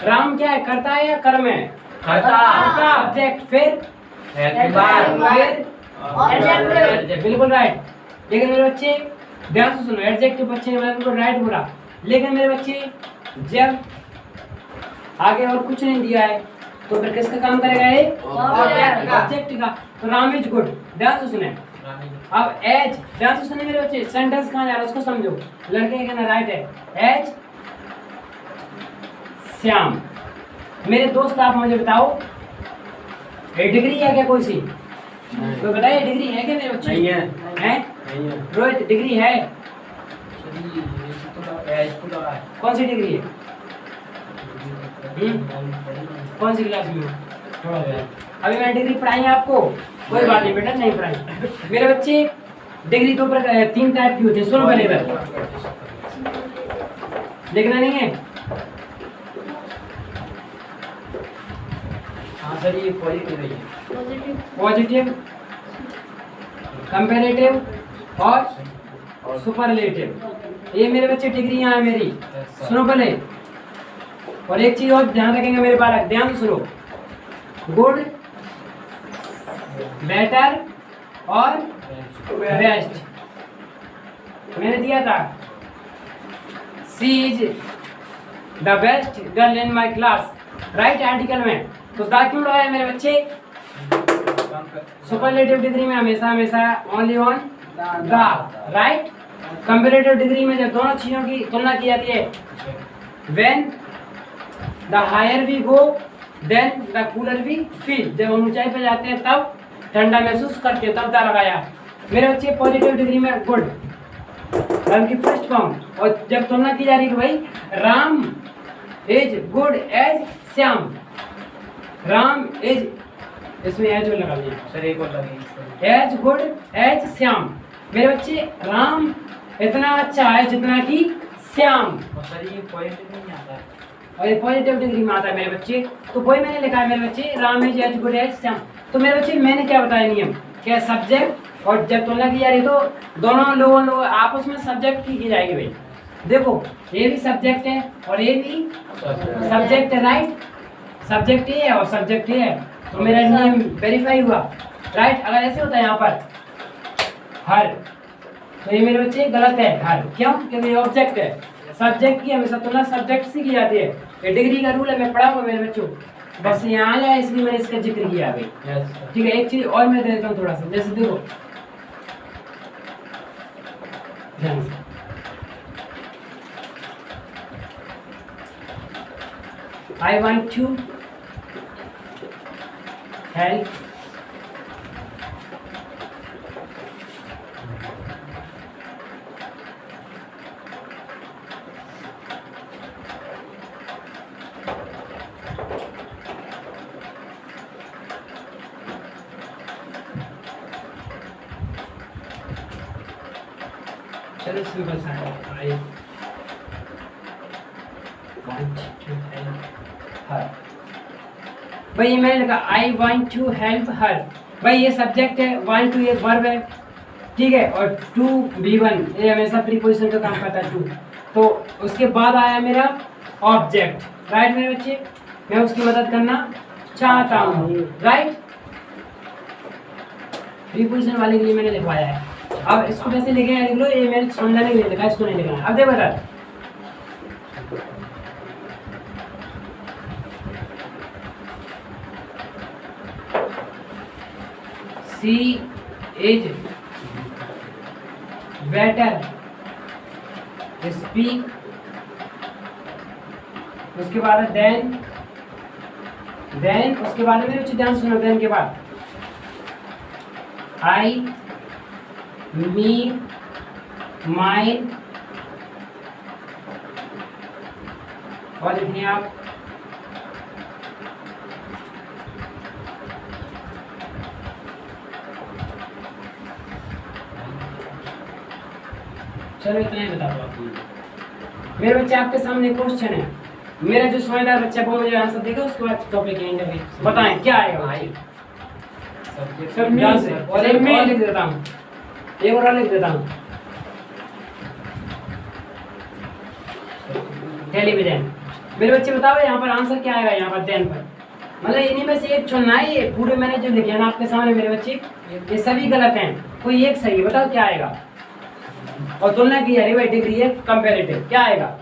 राम क्या है, करता है या कर्म है, करता, सब्जेक्ट, फिर हेल्पिंग वर्ब, फिर बिल्कुल राइट। लेकिन मेरे बच्चे ध्यान से सुनो, एडजेक्टिव बच्चे ने बिल्कुल राइट बोला, लेकिन मेरे बच्चे जब आगे और कुछ नहीं दिया है तो फिर किसका काम करेगा ये, ऑब्जेक्ट का। तो राम इज गुड, ध्यान से सुने। अब एज, ध्यान से सुने मेरे बच्चे, सेंटेंस कहाँ जा रहा है उसको समझो, लड़के का कहना राइट है, एज श्याम। मेरे दोस्त आप मुझे बताओ ये डिग्री है क्या कोई सी, तो बताइए डिग्री है क्या मेरे बच्चे, नहीं है, हैं नहीं है, रोहित डिग्री है, तो कौन सी डिग्री है, कौन सी क्लास में हो, थोड़ा अभी मैंने डिग्री पढ़ाई है आपको, कोई बात नहीं बेटा नहीं पढ़ाई। मेरे बच्चे डिग्री 2 प्रकार 3 टाइप की होती है, सुनो पहले इधर, देखना नहीं है। हाँ सर ये पॉजिटिव है, पॉजिटिव, कंपैरेटिव और सुपरलेटिव, ये मेरे बच्चे डिग्री यहाँ है मेरी, सुनो पहले। और एक चीज और ध्यान रखेंगे मेरे बालक, ध्यान से सुनो, गुड, बेटर और बेस्ट मैंने दिया था। She is the best girl in my class, right article में, तो दा क्यों लगाया मेरे बच्चे, सुपरलेटिव डिग्री में हमेशा हमेशा only on the, right. Comparative degree में जब दोनों चीजों की तुलना की जाती है, when the higher we go then the cooler we feel, जब हम ऊंचाई पर जाते हैं तब ठंडा महसूस करते हैं, तब दा लगाया मेरे बच्चे। पॉजिटिव डिग्री में गुड, राम की फर्स्ट फॉर्म, और जब तुलना की जा रही है भाई Ram is good as Shyam, Ram is, इसमें एज लगा दिया सर एक और लगे, एज गुड एज श्याम। मेरे बच्चे राम इतना अच्छा है जितना कि श्याम, और सर ये पॉजिटिव नहीं आता है, और ये पॉजिटिव डिग्री में आता है मेरे बच्चे। तो वही मैंने लिखा है मेरे बच्चे, Ram is as good as Shyam. तो मेरे बच्चे मैंने क्या बताया नियम, क्या सब्जेक्ट, और जब तुलना की जा रही है तो दोनों लोगों आपस में सब्जेक्ट की जाएगी भाई, देखो ये भी सब्जेक्ट है और ये भी सब्जेक्ट है, राइट। सब्जेक्ट ये है और सब्जेक्ट ये है, तो मेरा नियम वेरीफाई हुआ, राइट। अगर ऐसे होता है यहाँ पर हर, तो ये मेरे बच्चे गलत है हर। क्यों? क्योंकि ये ऑब्जेक्ट है। सब्जेक्ट की हमेशा तुलना सब्जेक्ट से की जाती है। ये डिग्री का रूल है, मैं पढ़ाऊंगा मेरे बच्चों, बस यहाँ आया इसलिए मैंने इसका जिक्र किया अभी। ठीक है, एक चीज और मैं दे देता हूँ थोड़ा सा, जैसे देखो ध्यान से, I want to help चलो सिंपल सा है। I want to help her। भाई ये मैंने लिखा I want to help her। भाई ये सब्जेक्ट है, want to ये वर्ब है, ठीक है, और to be1 ये हमेशा प्रीपोजिशन का काम करता है to, तो उसके बाद आया मेरा ऑब्जेक्ट, राइट मेरे बच्चे। मैं उसकी मदद करना चाहता हूँ, राइट। प्रीपोजिशन वाले के लिए मैंने लिखवाया है। अब इसको कैसे लिखे हैं लिख लो, ये मैंने समझाने के लिए लिखा, इसको नहीं लिखना। अब देखो बता, सी इज बेटर स्पीक, उसके बाद है देन उसके बाद में कुछ ध्यान सुनो, देन के बाद आई मी माइन, और लिखिए आप चलो इतना ही बता दो आप मेरे बच्चे। आपके सामने क्वेश्चन है, मेरा जो समझदार बच्चा वो मुझे आंसर देगा, उसके बाद टॉपिक एंड है। बताएं क्या आएगा भाई। सर ध्यान से, और एक और लिख देता हूँ, एक और लिख देता हूँ, टेलीविजन। मेरे बच्चे बताओ यहाँ पर आंसर क्या आएगा, यहाँ पर देन पर, मतलब इन्हीं में से एक चुनना है। ये पूरे मैंने जो लिखे हैं ना आपके सामने मेरे बच्चे, ये सभी गलत हैं, कोई एक सही है, बताओ क्या आएगा। और तुलना की है भाई, डिग्री है कंपैरेटिव, क्या आएगा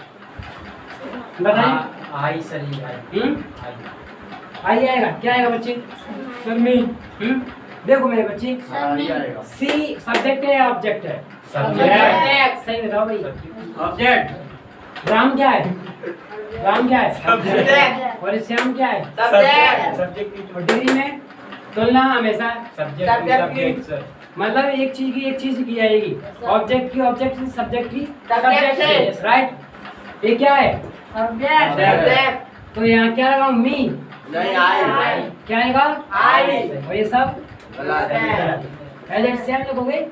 बताएं। आई सही है। आई आएगा, क्या आएगा बच्चे? सर मी। देखो मेरे बच्चे, सी सब्जेक्ट है या ऑब्जेक्ट है? सब्जेक्ट। सही बताओ भाई। ऑब्जेक्ट। राम क्या है? राम क्या है? सब्जेक्ट। और श्याम क्या है? सब्जेक्ट। और डिग्री में तुलना हमेशा सब्जेक्ट। मतलब एक चीज की एक चीज की जाएगी, ऑब्जेक्ट की ऑब्जेक्ट से, सब्जेक्ट की सब्जेक्ट से, राइट। ये क्या है? सब्जेक्ट। तो यहाँ क्या लगाऊं? मी। नहीं, आई। क्या आएगा? आई। और ये सब गलत है। पहले से हम लिखोगे।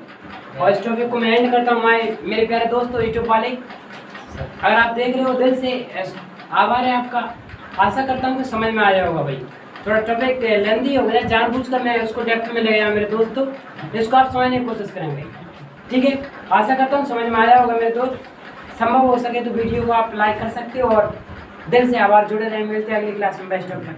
और इस टॉपिक को मैं एंड करता हूँ मेरे प्यारे दोस्तों यूट्यूब वाले। अगर आप देख रहे हो दिल से आभार है आपका, आशा करता हूँ कि समझ में आ जाएगा भाई। थोड़ा टॉपिक लेंदी हो गया, जानबूझकर मैं उसको डेप्थ में ले गया मेरे दोस्तों, इसको आप समझने की कोशिश करेंगे, ठीक है। आशा करता हूँ समझ में आया होगा मेरे दोस्त। संभव हो सके तो वीडियो को आप लाइक कर सकते हो, और दिल से आभार, जुड़े रहें। मिलते हैं अगली क्लास में। Best of luck.